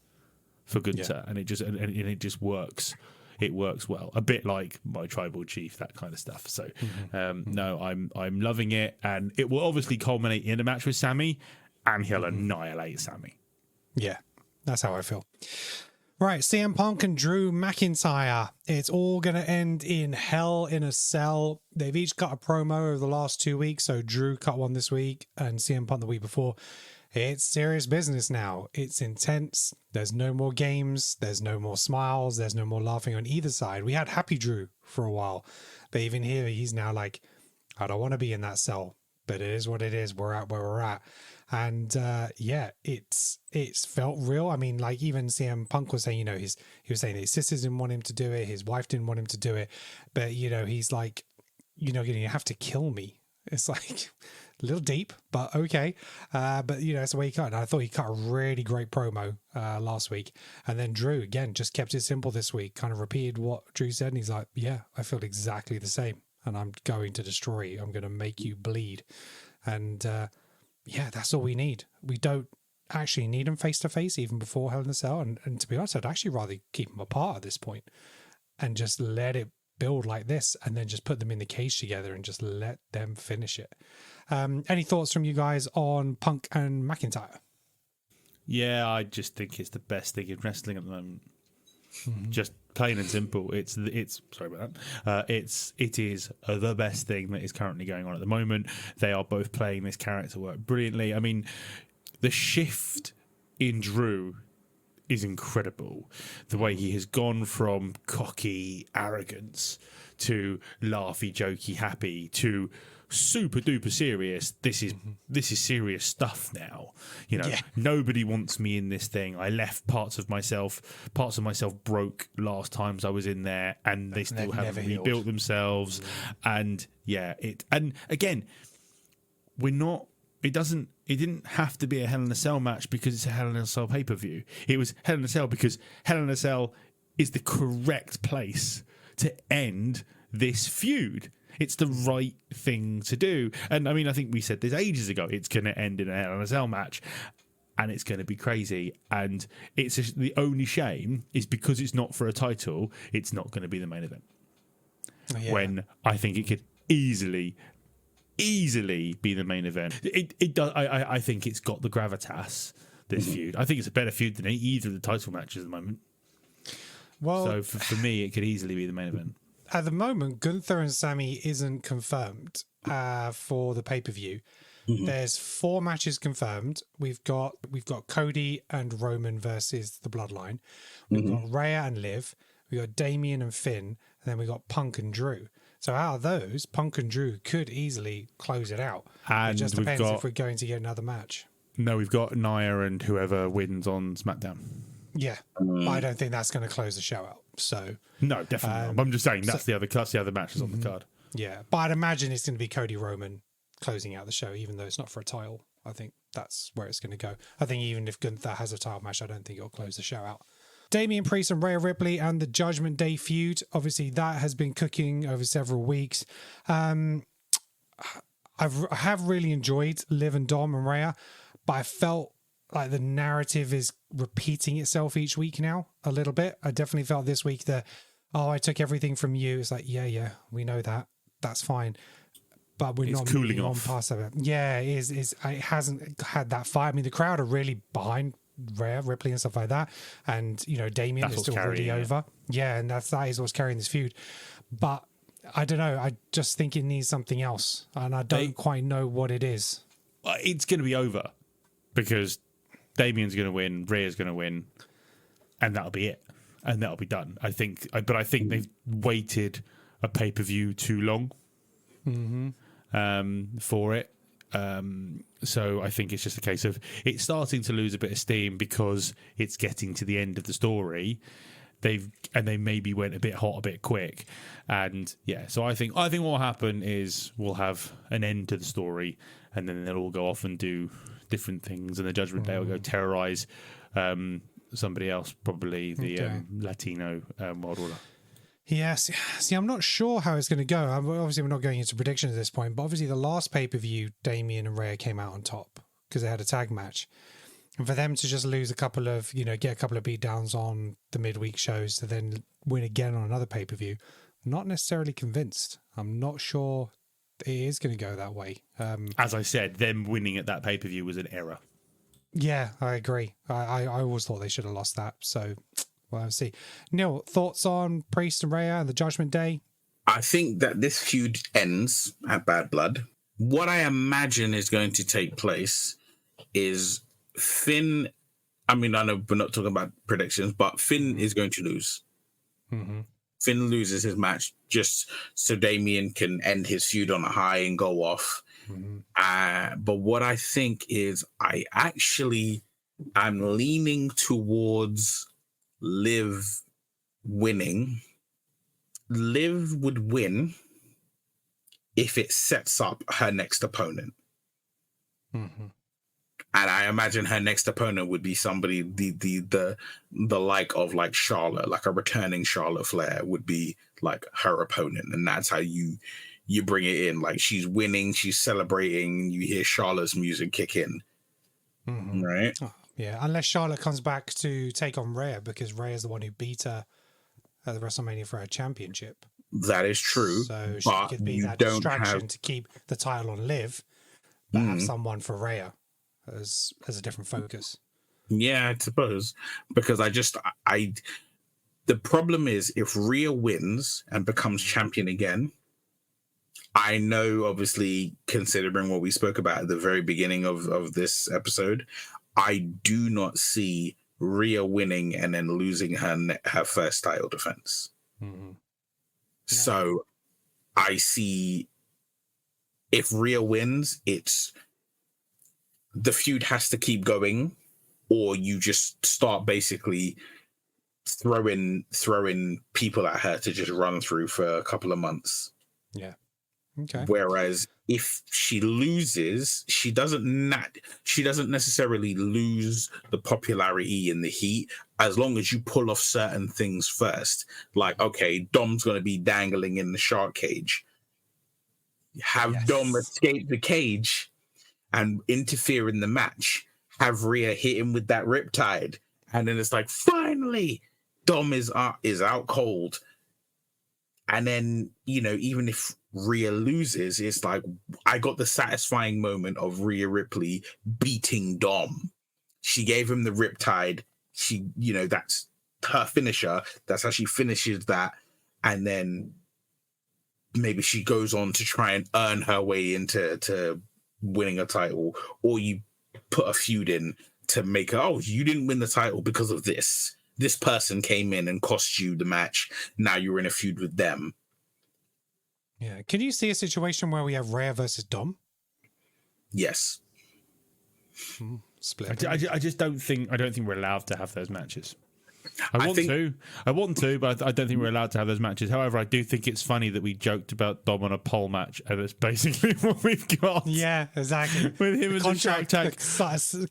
for Gunter, and it just works. It works well, a bit like my tribal chief, that kind of stuff. So, no, I'm loving it, and it will obviously culminate in a match with Sami, and he'll annihilate Sami. Yeah, that's how I feel. Right, CM Punk and Drew McIntyre. It's all going to end in Hell in a Cell. They've each cut a promo over the last 2 weeks. So Drew cut one this week and CM Punk the week before. It's serious business now. It's intense. There's no more games. There's no more smiles. There's no more laughing on either side. We had Happy Drew for a while. But even here, he's now like, I don't want to be in that cell. But it is what it is. We're at where we're at. And it's felt real. I mean, like even CM Punk was saying, he was saying that his sisters didn't want him to do it, his wife didn't want him to do it, but he's like, you have to kill me. It's like a little deep, but okay. But that's the way he cut. And I thought he cut a really great promo last week. And then Drew again just kept it simple this week, kind of repeated what Drew said, and he's like, yeah, I feel exactly the same, and I'm going to destroy you. I'm going to make you bleed, and. Yeah, that's all we need. We don't actually need them face to face even before Hell in a Cell. And to be honest, I'd actually rather keep them apart at this point and just let it build like this, and then just put them in the cage together and just let them finish it. Any thoughts from you guys on Punk and McIntyre? Yeah, I just think it's the best thing in wrestling at the moment. Just plain and simple. It's sorry about that. It is the best thing that is currently going on at the moment. They are both playing this character work brilliantly. I mean, the shift in Drew is incredible. The way he has gone from cocky arrogance to laughy, jokey, happy to super duper serious. This is serious stuff now. Nobody wants me in this thing. I left parts of myself broke last times I was in there, and they still haven't rebuilt themselves. And and again, it didn't have to be a Hell in a Cell match because it's a Hell in a Cell pay-per-view. It was Hell in a Cell because Hell in a Cell is the correct place to end this feud. It's the right thing to do. And I mean, I think we said this ages ago. It's going to end in a Hell in a Cell match, and it's going to be crazy. And the only shame is because it's not for a title, it's not going to be the main event. Yeah. When I think it could easily be the main event. It does. I think it's got the gravitas, this feud. I think it's a better feud than either of the title matches at the moment. Well, so for me, it could easily be the main event. At the moment, Gunther and Sami isn't confirmed for the pay-per-view. There's 4 matches confirmed. We've got Cody and Roman versus the Bloodline. We've got Rhea and Liv. We've got Damian and Finn. and then we got Punk and Drew. So out of those, Punk and Drew could easily close it out. And it just depends if we're going to get another match. No, we've got Nia and whoever wins on SmackDown. Yeah, but I don't think that's going to close the show out. So no, definitely not. But I'm just saying that's the other matches on the card. Yeah, but I'd imagine it's going to be Cody Roman closing out the show, even though it's not for a title. I think that's where it's going to go. I think even if Gunther has a title match, I don't think it'll close the show out. Damian Priest and Rhea Ripley and the Judgment Day feud. Obviously, that has been cooking over several weeks. I have really enjoyed Liv and Dom and Rhea, but I felt like the narrative is repeating itself each week now a little bit. I definitely felt this week that, I took everything from you. It's like, yeah, we know that. That's fine. But we're not cooling moving off. on past it. Yeah, it is. It hasn't had that fight. I mean, the crowd are really behind Rhea Ripley and stuff like that. And, Damian is still really over. Yeah, and that is what's carrying this feud. But I don't know. I just think it needs something else. And I don't quite know what it is. It's going to be over because Damian's going to win, Rhea's going to win, and that'll be it. And that'll be done. I think they've waited a pay-per-view too long for it. So I think it's just a case of it's starting to lose a bit of steam because it's getting to the end of the story. They maybe went a bit hot, a bit quick, and So I think what will happen is we'll have an end to the story, and then they'll all go off and do different things, and the Judgment Day will go terrorize somebody else, probably the Latino World Order. Yes. See, I'm not sure how it's going to go. Obviously, we're not going into predictions at this point, but obviously the last pay-per-view, Damian and Rhea came out on top because they had a tag match. And for them to just lose a couple of, get a couple of beatdowns on the midweek shows to then win again on another pay-per-view, I'm not necessarily convinced. I'm not sure it is going to go that way. As I said, them winning at that pay-per-view was an error. Yeah, I agree. I always thought they should have lost that. So, well, I'll see. Neil, thoughts on Priest and Rhea and the Judgment Day? I think that this feud ends at Bad Blood. What I imagine is going to take place is Finn. I mean, I know we're not talking about predictions, but Finn is going to lose. Mm-hmm. Finn loses his match just so Damian can end his feud on a high and go off. Mm-hmm. But what I think is I'm leaning towards Liv winning. Liv would win if it sets up her next opponent. Mm-hmm. And I imagine her next opponent would be somebody the like of like Charlotte, like a returning Charlotte Flair would be like her opponent, and that's how you bring it in. Like she's winning, she's celebrating, you hear Charlotte's music kick in, right? Oh, yeah, unless Charlotte comes back to take on Rhea because Rhea's the one who beat her at the WrestleMania for her championship. That is true. So she could be that distraction to keep the title on Liv, but have someone for Rhea as a different focus. Yeah, I suppose. Because the problem is if Rhea wins and becomes champion again, I know, obviously, considering what we spoke about at the very beginning of this episode, I do not see Rhea winning and then losing her first title defense. Mm-hmm. No. So I see if Rhea wins, the feud has to keep going, or you just start basically throwing people at her to just run through for a couple of months. Yeah. Okay. Whereas if she loses, she doesn't necessarily lose the popularity and the heat as long as you pull off certain things first. Like, okay, Dom's going to be dangling in the shark cage. Have Dom escape the cage and interfere in the match. Have Rhea hit him with that riptide, and then it's like, finally, Dom is out cold. And then, even if Rhea loses, it's like, I got the satisfying moment of Rhea Ripley beating Dom. She gave him the riptide. She, that's her finisher. That's how she finishes that. And then maybe she goes on to try and earn her way into winning a title, or you put a feud in to make her, you didn't win the title because of this. this person came in and cost you the match. Now you're in a feud with them. Yeah. Can you see a situation where we have Rhea versus Dom? Yes. Split. I just don't think we're allowed to have those matches. I want to, but I don't think we're allowed to have those matches. However, I do think it's funny that we joked about Dom on a pole match, and it's basically what we've got. Yeah, exactly. With him as a Shark Tank.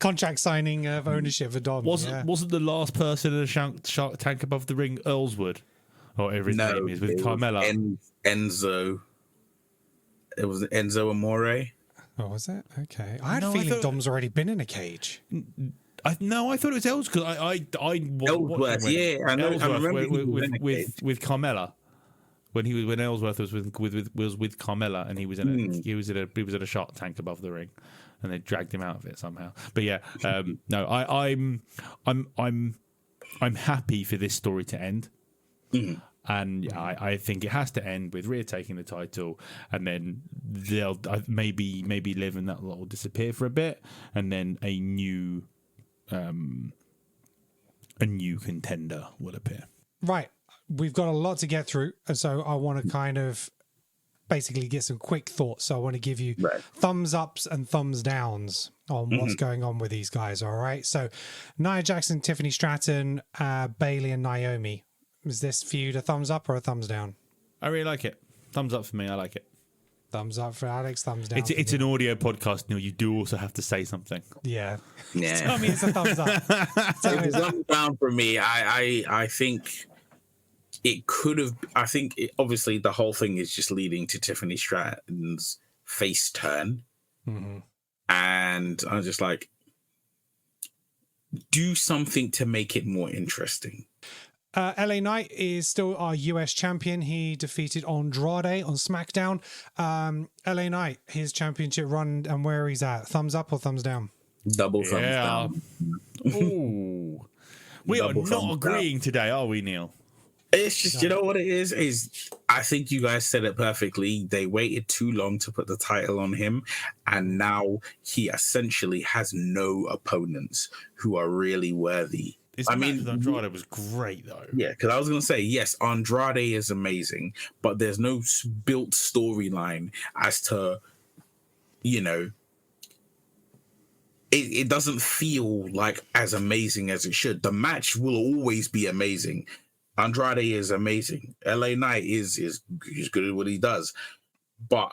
Contract signing of ownership for Dom. Wasn't the last person in a Shark Tank above the ring Earlswood? Or whatever his name is, with Carmella. Enzo. It was Enzo Amore. Oh, was it? Okay. I had a feeling Dom's already been in a cage. I thought it was Ellsworth because Ellsworth, yeah, I know. I remember with Carmella when Ellsworth was with Carmella, and he was in a Shark Tank above the ring, and they dragged him out of it somehow. But yeah, no, I'm happy for this story to end. Mm-hmm. And I think it has to end with Rhea taking the title, and then they'll maybe Liv and that will disappear for a bit, and then a new contender will appear. Right. We've got a lot to get through, and so I want to kind of basically get some quick thoughts. So I want to give you thumbs ups and thumbs downs on what's going on with these guys. All right. So Nia Jackson, Tiffany Stratton, Bailey, and Naomi. Is this feud a thumbs up or a thumbs down? I really like it. Thumbs up for me. I like it. Thumbs up for Alex. Thumbs down. It's an audio podcast, Neil. You do also have to say something. Yeah. Yeah. Tell me it's a thumbs up. It's a thumbs down for me. I think it could have. I think obviously the whole thing is just leading to Tiffany Stratton's face turn, and I'm just like, do something to make it more interesting. LA Knight is still our US champion. He defeated Andrade on SmackDown. LA Knight, his championship run and where he's at. Thumbs up or thumbs down? Double thumbs down. Ooh. We are not agreeing today, are we, Neil? It's just, you know what it is I think you guys said it perfectly. They waited too long to put the title on him, and now he essentially has no opponents who are really worthy. This match with Andrade was great, though. Yeah, because I was going to say, yes, Andrade is amazing, but there's no built storyline as to, it doesn't feel like as amazing as it should. The match will always be amazing. Andrade is amazing. LA Knight is good at what he does. But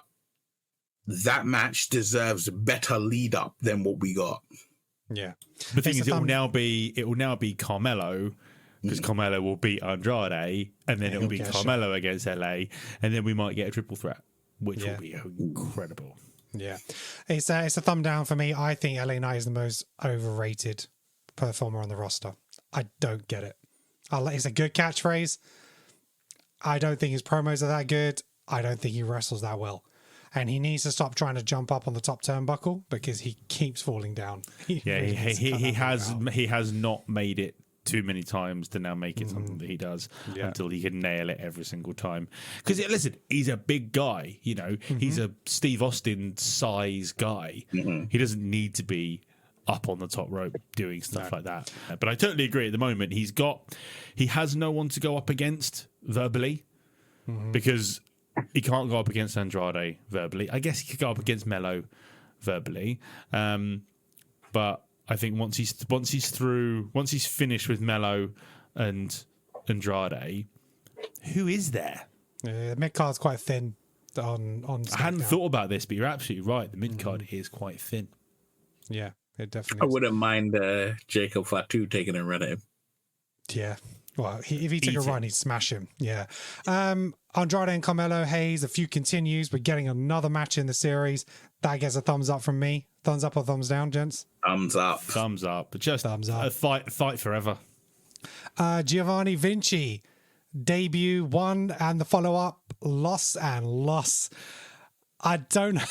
that match deserves better lead up than what we got. Yeah. The thing is, it will now be Carmelo, because Carmelo will beat Andrade, and then it will be Carmelo against LA, and then we might get a triple threat, which will be incredible. Yeah, it's a thumb down for me. I think LA Knight is the most overrated performer on the roster. I don't get it. It's a good catchphrase. I don't think his promos are that good. I don't think he wrestles that well. And he needs to stop trying to jump up on the top turnbuckle because he keeps falling down. He has not made it too many times to now make it something that he does until he can nail it every single time. Because listen, he's a big guy. He's a Steve Austin size guy. He doesn't need to be up on the top rope doing stuff like that. But I totally agree. At the moment, he has no one to go up against verbally because he can't go up against Andrade verbally. I guess he could go up against Melo verbally, but I think once he's finished with Melo and Andrade, who is there? Mid card's quite thin. On SmackDown. I hadn't thought about this, but you're absolutely right. The mid card is quite thin. Yeah, it definitely. I wouldn't mind Jacob Fatu taking a run at him. Yeah. Well, if he took a run, he'd smash him. Yeah. Andrade and Carmelo Hayes, a feud continues. We're getting another match in the series. That gets a thumbs up from me. Thumbs up or thumbs down, gents? Thumbs up. Thumbs up. But just thumbs up. A fight forever. Giovanni Vinci, debut, won, and the follow-up, loss and loss. I don't know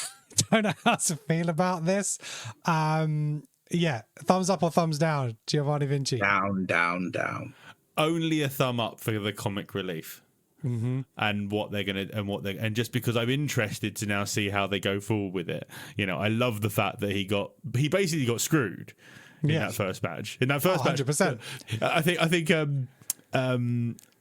how to feel about this. Yeah, thumbs up or thumbs down, Giovanni Vinci? Down. Only a thumb up for the comic relief, and what they're gonna and just because I'm interested to now see how they go forward with it. I love the fact that he basically got screwed. in that first match. In that first match, 100%. I think.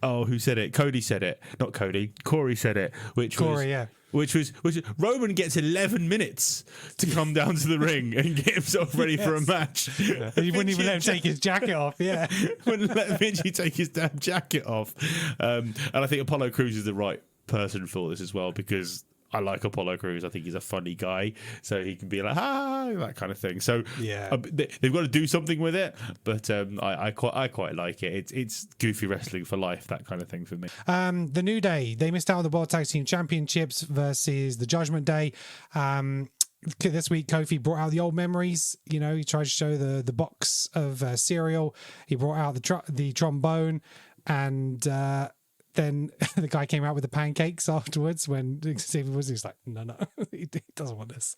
Who said it? Cody said it. Not Cody. Corey said it. Which was Roman gets 11 minutes to come down to the ring and get himself ready for a match. Yeah. He wouldn't even let him take his jacket off. Yeah, wouldn't let Vinci take his damn jacket off. And I think Apollo Crews is the right person for this as well, because I like Apollo Crews. I think he's a funny guy, so he can be like, that kind of thing. So they've got to do something with it, but I quite like it. It's goofy wrestling for life, that kind of thing for me. The New Day, they missed out on the World Tag Team Championships versus the Judgment Day. This week, Kofi brought out the old memories. You know, he tried to show the box of cereal. He brought out the trombone, and then the guy came out with the pancakes afterwards when Xavier Woods was like, no, he doesn't want this.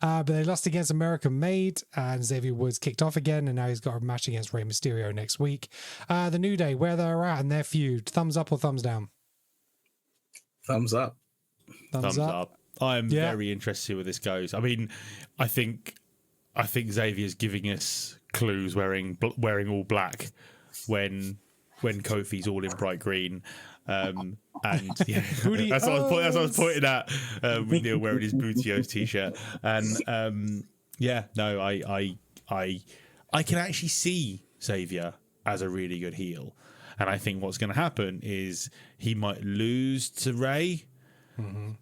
But they lost against American Made, and Xavier Woods kicked off again, and now he's got a match against Rey Mysterio next week. The New Day, where they're at and their feud, thumbs up or thumbs down? Thumbs up. Thumbs up. I am very interested where this goes. I mean, I think Xavier's giving us clues wearing all black when Kofi's all in bright green. And yeah, that's what I was pointing at with Neil wearing his Bootios t-shirt. And I can actually see Xavier as a really good heel. And I think what's going to happen is he might lose to Rey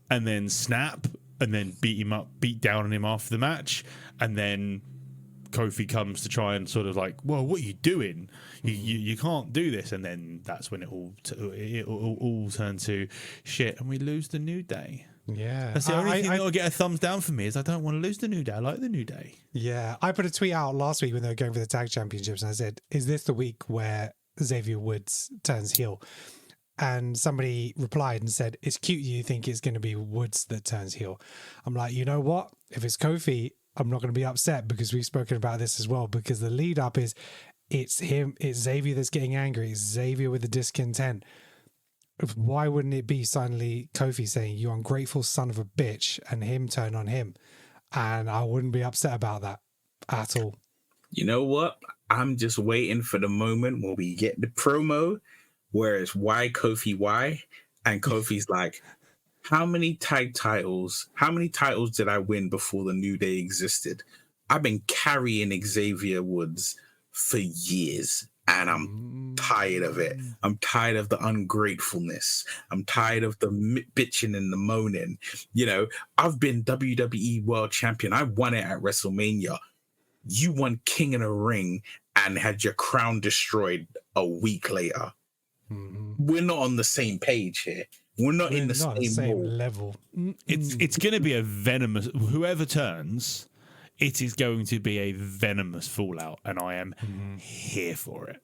and then snap and then beat down on him after the match, and then Kofi comes to try and sort of like, well, what are you doing? You can't do this, and then that's when it all turns to shit, and we lose the New Day. Yeah, that's the only thing that'll get a thumbs down for me, is I don't want to lose the New Day. I like the New Day. Yeah, I put a tweet out last week when they were going for the tag championships, and I said, "Is this the week where Xavier Woods turns heel?" And somebody replied and said, "It's cute you think it's going to be Woods that turns heel." I'm like, you know what? If it's Kofi, I'm not going to be upset, because we've spoken about this as well, because the lead up is it's Xavier that's getting angry. It's Xavier with the discontent. Why wouldn't it be suddenly Kofi saying, "You ungrateful son of a bitch," and him turn on him? And I wouldn't be upset about that at all. You know what? I'm just waiting for the moment where we get the promo where it's why Kofi why, and Kofi's like, how many titles did I win before the New Day existed? I've been carrying Xavier Woods for years, and I'm tired of it. I'm tired of the ungratefulness. I'm tired of the bitching and the moaning. You know, I've been WWE World Champion. I won it at WrestleMania. You won King of the Ring and had your crown destroyed a week later. We're not on the same page here. We're not in the same level. It's going to be a venomous. Whoever turns, it is going to be a venomous fallout, and I am here for it.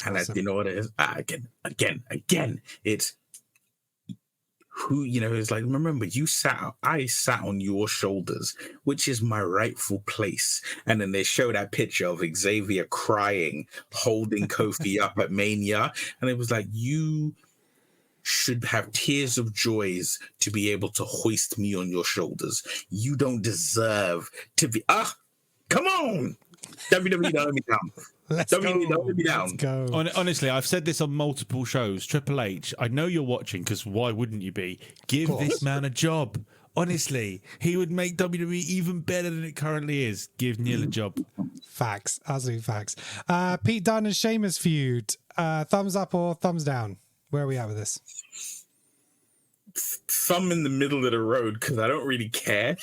And awesome. You know what it is? Again, it's who, you know, it's like, remember, I sat on your shoulders, which is my rightful place. And then they show that picture of Xavier crying, holding Kofi up at Mania. And it was like, you should have tears of joys to be able to hoist me on your shoulders. You don't deserve to be, come on. WWE, don't let me down. WWE, don't let me down. Let's go. Honestly, I've said this on multiple shows. Triple H, I know you're watching, because why wouldn't you be? Give this man a job. Honestly, he would make WWE even better than it currently is. Give Neil a job. Facts. Absolute facts. Pete Dunne and Sheamus feud. Thumbs up or thumbs down? Where are we at with this? Thumb in the middle of the road, because I don't really care.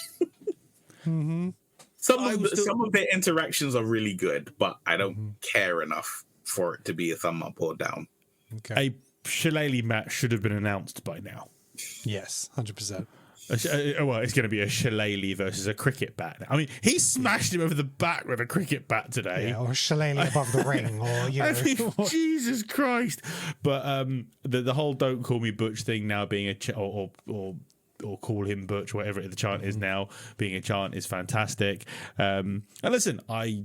Some of their interactions are really good, but I don't care enough for it to be a thumb up or down. Okay. A shillelagh match should have been announced by now. Yes, 100%. Well, it's going to be a shillelagh versus a cricket bat. I mean, he smashed him over the back with a cricket bat today. Yeah, or a shillelagh above the ring, or you know. I mean, Jesus Christ! But the whole "Don't call me Butch" thing now being or call him Butch, whatever the chant is now, being a chant is fantastic. And listen, I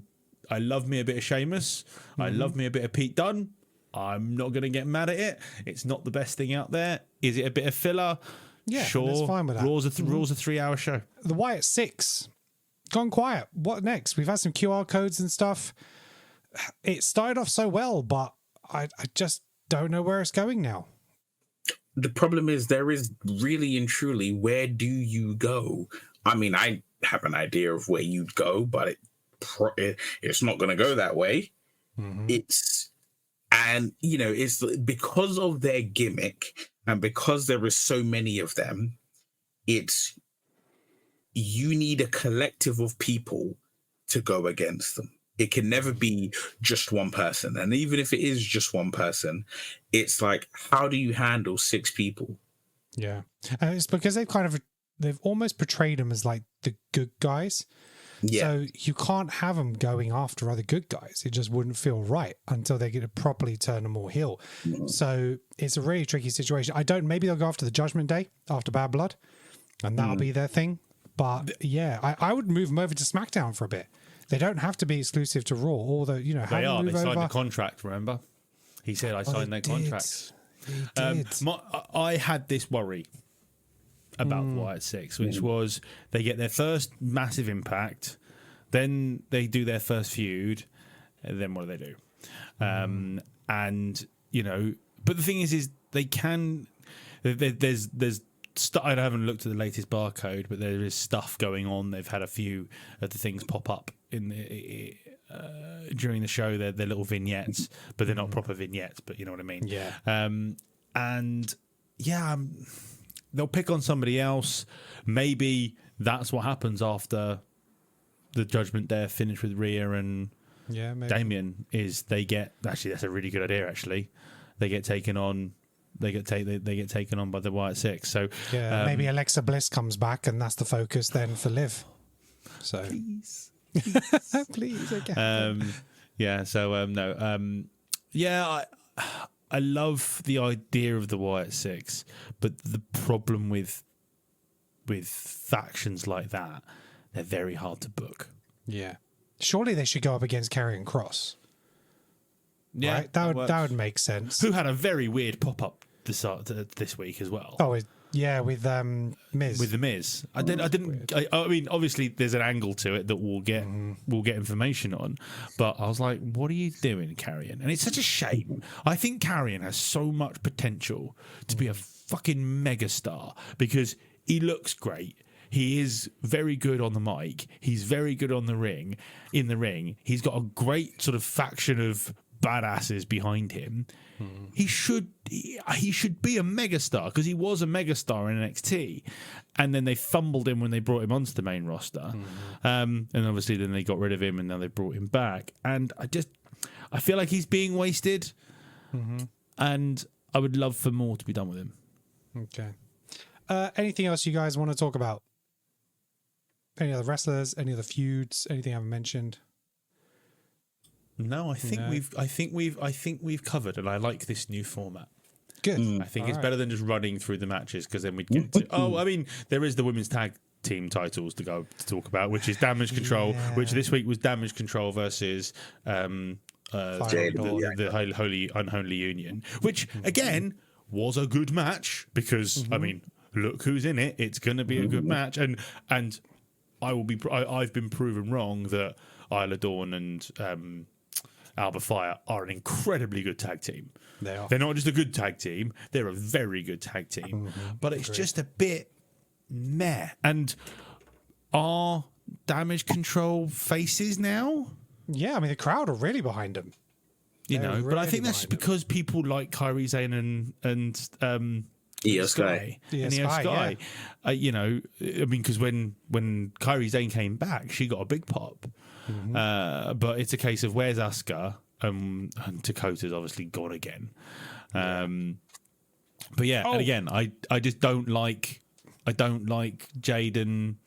love me a bit of Sheamus. I love me a bit of Pete Dunne. I'm not going to get mad at it. It's not the best thing out there. Is it a bit of filler? Yeah, sure. that's fine with that. Raw's a 3-hour show. The Wyatt 6 gone quiet. What next? We've had some QR codes and stuff. it started off so well, but I just don't know where it's going now. The problem is there is really and truly, where do you go? I mean, I have an idea of where you'd go, but it's not going to go that way. Mm-hmm. It's because of their gimmick and because there is so many of them, you need a collective of people to go against them. It can never be just one person. And even if it is just one person, it's like, how do you handle 6 people? Yeah. It's because they've almost portrayed them as like the good guys. Yeah. So you can't have them going after other good guys. It just wouldn't feel right until they get to properly turn them all heel. Mm-hmm. So it's a really tricky situation. Maybe they'll go after the Judgment Day, after Bad Blood, and that'll be their thing. But yeah, I would move them over to SmackDown for a bit. They don't have to be exclusive to Raw, although, they are. They signed a contract, remember? He said, I signed their contract. I had this worry about Wyatt 6, which was they get their first massive impact, then they do their first feud, and then what do? And, but the thing is they can, there's I haven't looked at the latest barcode, but there is stuff going on. They've had a few of the things pop up during the show. They're little vignettes, but they're not proper vignettes. But you know what I mean. Yeah. They'll pick on somebody else. Maybe that's what happens after the Judgment Day finish with Rhea and Damien. Is they get that's a really good idea. Actually, they get taken on. They get taken on by the Wyatt 6. So maybe Alexa Bliss comes back, and that's the focus then for Liv. So please, okay. I love the idea of the Wyatt 6, but the problem with factions like that, they're very hard to book. Yeah, surely they should go up against Karrion Kross. Yeah, right? that would make sense. Who had a very weird pop up this week as well? Oh, yeah, with Miz. With the Miz, I mean, obviously, there's an angle to it that we'll get information on. But I was like, what are you doing, Karrion? And it's such a shame. I think Karrion has so much potential to be a fucking megastar because he looks great. He is very good on the mic. He's very good on the ring. In the ring, he's got a great sort of faction of badasses behind him. He should be a megastar because he was a megastar in NXT, and then they fumbled him when they brought him onto the main roster, and obviously then they got rid of him and now they brought him back, and I feel like he's being wasted, and I would love for more to be done with him. Okay. Anything else you guys want to talk about? Any other wrestlers? Any other feuds? Anything I haven't mentioned? No, I think we've covered, and I like this new format. Good. I think it's better than just running through the matches because then we'd get to. I mean, there is the women's tag team titles to talk about, which is Damage Control, which this week was Damage Control versus the Unholy Union, which again was a good match because I mean, look who's in it. It's going to be a good match, and I've been proven wrong that Isla Dawn and Alba Fire are an incredibly good tag team. They are. They're not just a good tag team, they're a very good tag team. But it's just a bit meh. And are Damage Control faces now? Yeah, I mean, the crowd are really behind them. But I think that's because people like Kairi Sane and Io Sky. And Io Sky. Yeah. I mean, because when Kairi Sane came back, she got a big pop. But it's a case of where's Asuka, and Dakota's obviously gone again. But yeah, and again, I just don't like Jade and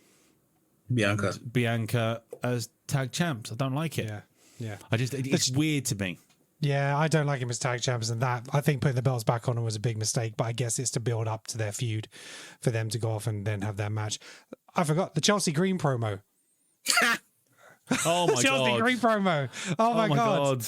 Bianca as tag champs. I don't like it. Yeah. It's weird to me. Yeah, I don't like him as tag champs, and that I think putting the belts back on them was a big mistake. But I guess it's to build up to their feud for them to go off and then have their match. I forgot the Chelsea Green promo. Oh my Chelsea god! Green promo. Oh my god,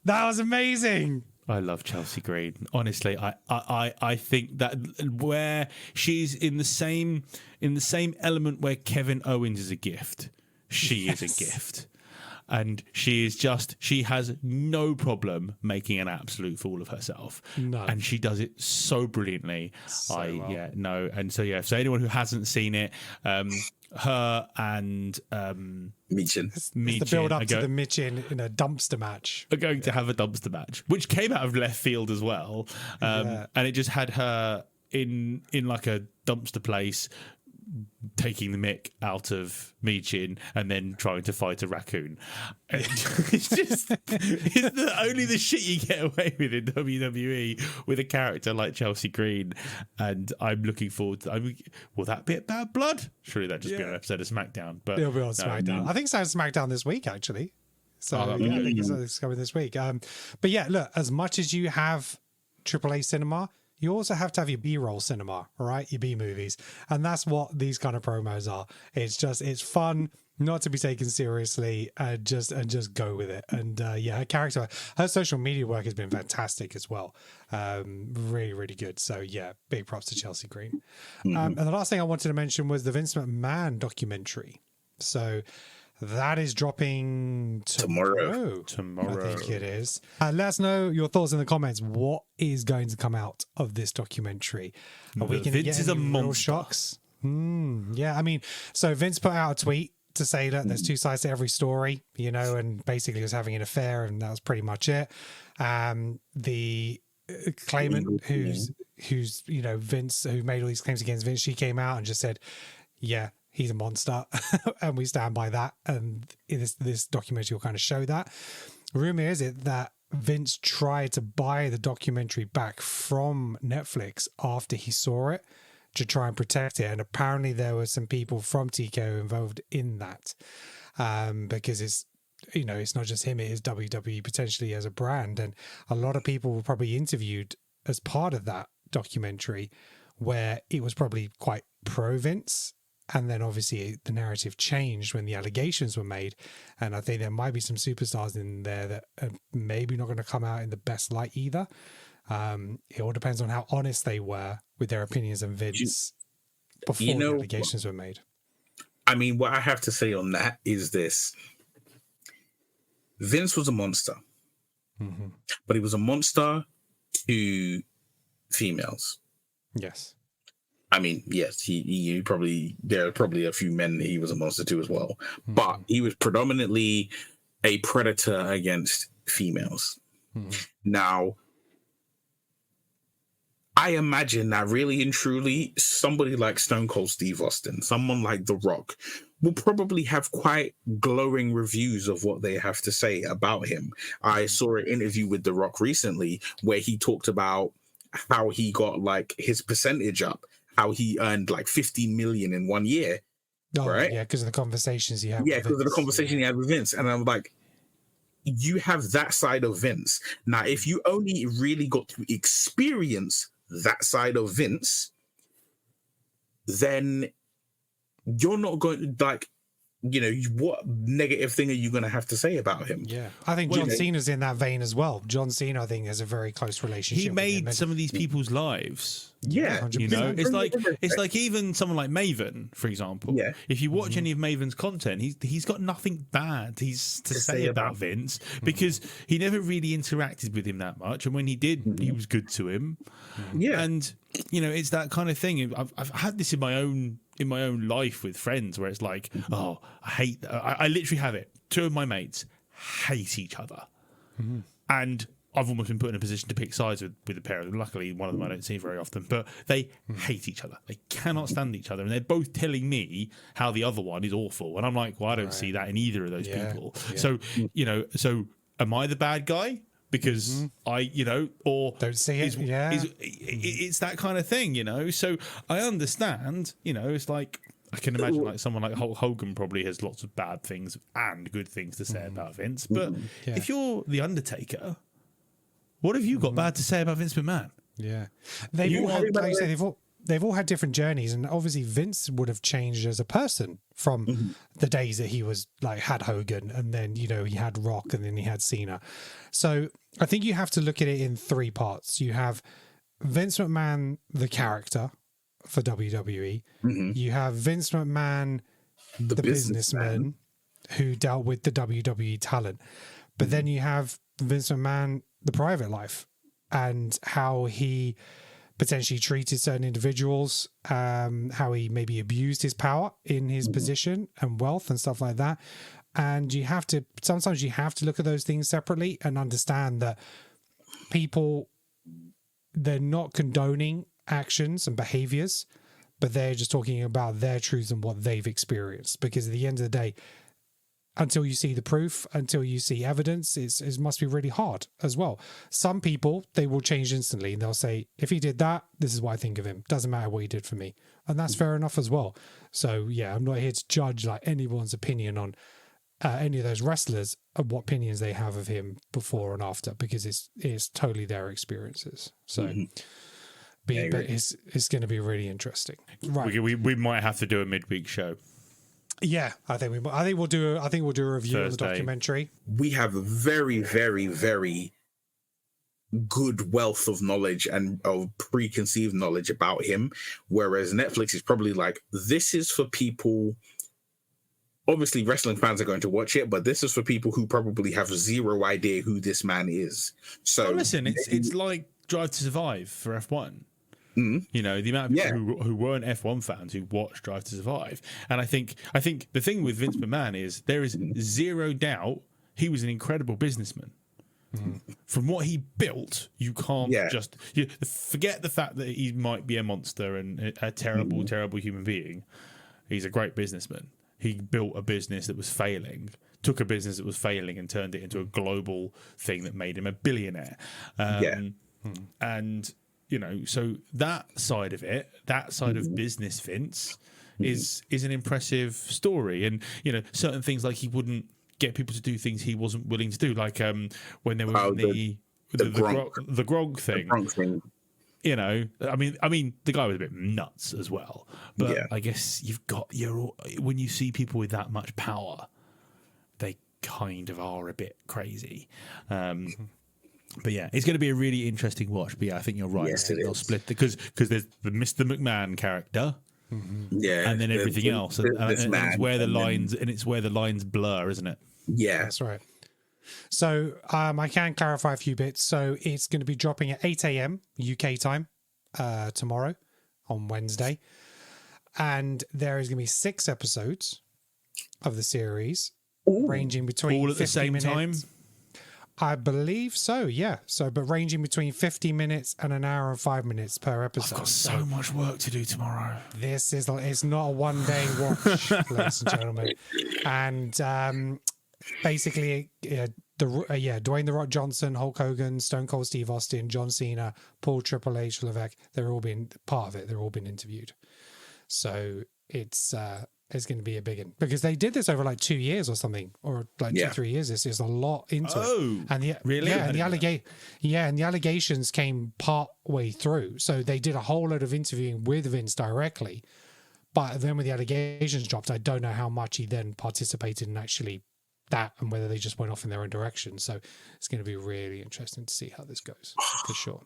that was amazing. I love Chelsea Green. Honestly, I think that where she's in the same element where Kevin Owens is a gift, she is a gift. and she has no problem making an absolute fool of herself. No. And she does it so brilliantly. So well. No. And so, so anyone who hasn't seen it, her and Michin. It's the build up to the Michin in a dumpster match. Are going to have a dumpster match, which came out of left field as well. And it just had her in like a dumpster place, taking the mick out of Michin and then trying to fight a raccoon. It's only the shit you get away with in WWE with a character like Chelsea Green. And I'm looking forward to, will that be Bad Blood? Surely that'd just be an episode of SmackDown. But it'll be on SmackDown. I think it's on SmackDown this week, actually. So I think it's coming this week. But yeah, look, as much as you have AAA cinema, you also have to have your B-roll cinema, all right? Your B-movies. And that's what these kind of promos are. It's fun, not to be taken seriously, and just go with it. And her social media work has been fantastic as well. Really, really good. So yeah, big props to Chelsea Green. And the last thing I wanted to mention was the Vince McMahon documentary. So that is dropping tomorrow. I think it is. Let us know your thoughts in the comments. What is going to come out of this documentary? Are we going to get any real shocks? Yeah, I mean, so Vince put out a tweet to say that there's two sides to every story, and basically was having an affair, and that was pretty much it. The claimant who's Vince, who made all these claims against Vince, she came out and just said, yeah, he's a monster, and we stand by that. And this documentary will kind of show that. Rumor is it that Vince tried to buy the documentary back from Netflix after he saw it to try and protect it. And apparently there were some people from TKO involved in that, because it's not just him, it is WWE potentially as a brand. And a lot of people were probably interviewed as part of that documentary where it was probably quite pro Vince. And then obviously the narrative changed when the allegations were made. And I think there might be some superstars in there that are maybe not going to come out in the best light either. It all depends on how honest they were with their opinions and Vince before the allegations were made. I mean, what I have to say on that is this. Vince was a monster. But he was a monster to females. Yes. I mean, yes, there are probably a few men that he was a monster to as well, but he was predominantly a predator against females. Now, I imagine that really and truly somebody like Stone Cold Steve Austin, someone like The Rock, will probably have quite glowing reviews of what they have to say about him. I saw an interview with The Rock recently where he talked about how he got like his percentage up, how he earned like 15 million in 1 year. Right? Yeah, because of the conversations he had. Yeah, because of the conversation he had with Vince. And I'm like, you have that side of Vince. Now, if you only really got to experience that side of Vince, then you're not going to, like, what negative thing are you going to have to say about him? Yeah, I think John Cena's in that vein as well. John Cena, I think, has a very close relationship. He made some of these people's lives. Yeah, 100%. It's like even someone like Maven, for example. Yeah. If you watch any of Maven's content, he's got nothing bad to say about Vince, because he never really interacted with him that much, and when he did, he was good to him. Yeah, and it's that kind of thing. I've had this in my own life with friends where it's like, oh, I hate that. I literally have it. Two of my mates hate each other, and I've almost been put in a position to pick sides with a pair of them. Luckily, one of them I don't see very often, but they hate each other. They cannot stand each other, and they're both telling me how the other one is awful, and I'm like, well, I don't see that in either of those people. So so am I the bad guy? Because or don't see it. It's that kind of thing, So I understand, it's like, I can imagine like someone like Hulk Hogan probably has lots of bad things and good things to say about Vince. But if you're the Undertaker, what have you got bad to say about Vince McMahon? Yeah, they've all had different journeys, and obviously Vince would have changed as a person from the days that he was like had Hogan, and then he had Rock, and then he had Cena. So I think you have to look at it in three parts. You have Vince McMahon, the character for WWE. You have Vince McMahon, the businessman. who dealt with the WWE talent. But then you have Vince McMahon, the private life, and how he potentially treated certain individuals, how he maybe abused his power in his position and wealth and stuff like that. And sometimes you have to look at those things separately and understand that people, they're not condoning actions and behaviors, but they're just talking about their truths and what they've experienced. Because at the end of the day, until you see the proof, until you see evidence, it must be really hard as well. Some people, they will change instantly and they'll say, if he did that, this is what I think of him. Doesn't matter what he did for me. And that's fair enough as well. So yeah, I'm not here to judge like anyone's opinion on any of those wrestlers and what opinions they have of him before and after, because it's totally their experiences. So but it's going to be really interesting. Right. We might have to do a midweek show. Yeah, I think we'll do a review of the documentary. We have a very, very, very good wealth of knowledge and of preconceived knowledge about him, whereas Netflix is probably like, this is for people. Obviously, wrestling fans are going to watch it, but this is for people who probably have zero idea who this man is. So listen, it's like Drive to Survive for F1. You know, the amount of people who weren't F1 fans who watched Drive to Survive. And I think the thing with Vince McMahon is there is zero doubt he was an incredible businessman. From what he built, you can't forget the fact that he might be a monster and a terrible, terrible human being. He's a great businessman. He built a business that was failing, took a business that was failing and turned it into a global thing that made him a billionaire. And you know, so that side of it, that side of business, Vince, is an impressive story. And, you know, certain things like he wouldn't get people to do things he wasn't willing to do, like when there was the grog thing. You know, I mean, the guy was a bit nuts as well. But I guess when you see people with that much power, they kind of are a bit crazy. But yeah, it's going to be a really interesting watch. But yeah, I think you're right. Yes, they'll split because there's the Mr. McMahon character, and then everything else, and it's where the lines blur, isn't it? Yeah, that's right. So I can clarify a few bits. So it's going to be dropping at 8 a.m. UK time tomorrow on Wednesday, and there is going to be 6 episodes of the series, ranging between all at the same time. I believe so, yeah. So, but ranging between 50 minutes and an hour and 5 minutes per episode. I've got so much work to do tomorrow. It's not a one-day watch, ladies and gentlemen. And basically, Dwayne "The Rock" Johnson, Hulk Hogan, Stone Cold Steve Austin, John Cena, Paul Triple H, Levesque, they're all been part of it. They're all been interviewed. So it's going to be a big one because they did this over like 2 years or something, or like 2-3 years. There's a lot into it. And really? Yeah, and the allegations came part way through. So they did a whole load of interviewing with Vince directly. But then when the allegations dropped, I don't know how much he then participated in actually that and whether they just went off in their own direction. So it's going to be really interesting to see how this goes for sure.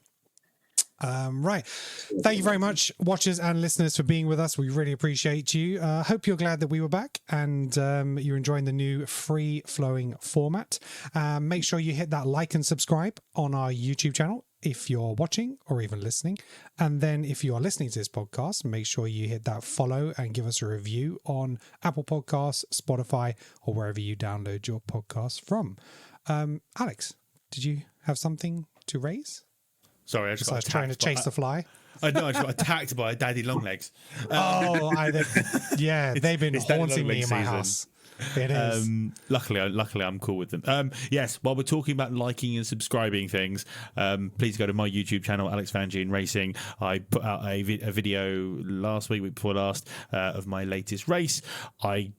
Right. Thank you very much, watchers and listeners, for being with us. We really appreciate you. Hope you're glad that we were back and you're enjoying the new free-flowing format. Make sure you hit that like and subscribe on our YouTube channel if you're watching or even listening. And then if you are listening to this podcast, make sure you hit that follow and give us a review on Apple Podcasts, Spotify, or wherever you download your podcasts from. Alex, did you have something to raise? Sorry, I just got trying to chase the fly. I know, I just got attacked by Daddy Longlegs. They've been haunting me in my house. It is. Luckily, I'm cool with them. Yes, while we're talking about liking and subscribing things, please go to my YouTube channel, Alex Van Gien Racing. I put out a video week before last, of my latest race. I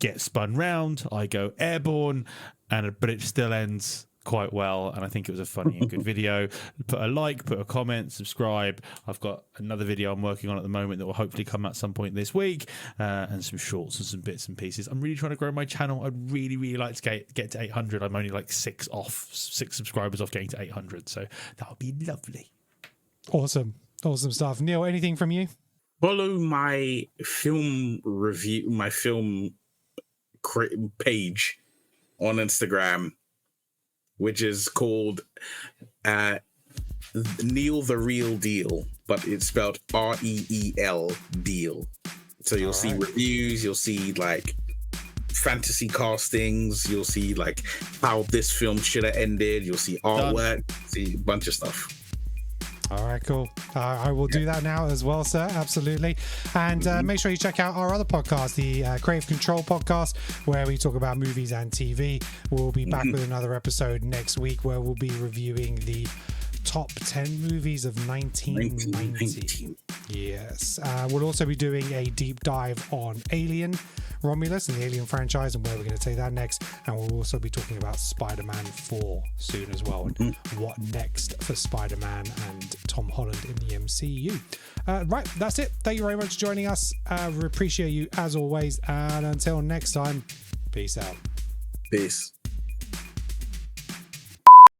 get spun round, I go airborne, but it still ends quite well, and I think it was a funny and good video. Put a like, put a comment, subscribe. I've got another video I'm working on at the moment that will hopefully come out some point this week, and some shorts and some bits and pieces. I'm really trying to grow my channel. I'd really like to get to 800. I'm only like 6 subscribers off getting to 800, so that would be lovely. Awesome stuff. Neil, anything from you? Follow my film review, my film page on Instagram, which is called Neil the Real Deal, but it's spelled REEL Deal. So you'll see reviews, you'll see like fantasy castings, you'll see like how this film should have ended, you'll see artwork, see a bunch of stuff. All right, cool. I will do that now as well, sir. Absolutely. And make sure you check out our other podcast, the Creative Control podcast, where we talk about movies and TV. We'll be back with another episode next week where we'll be reviewing the top 10 movies of 1990. Yes. We'll also be doing a deep dive on Alien, Romulus and the Alien franchise, and where we're going to take that next. And we'll also be talking about Spider-Man 4 soon as well, and what next for Spider-Man and Tom Holland in the MCU. Right, that's it. Thank you very much for joining us. We appreciate you as always. And until next time, peace out. Peace.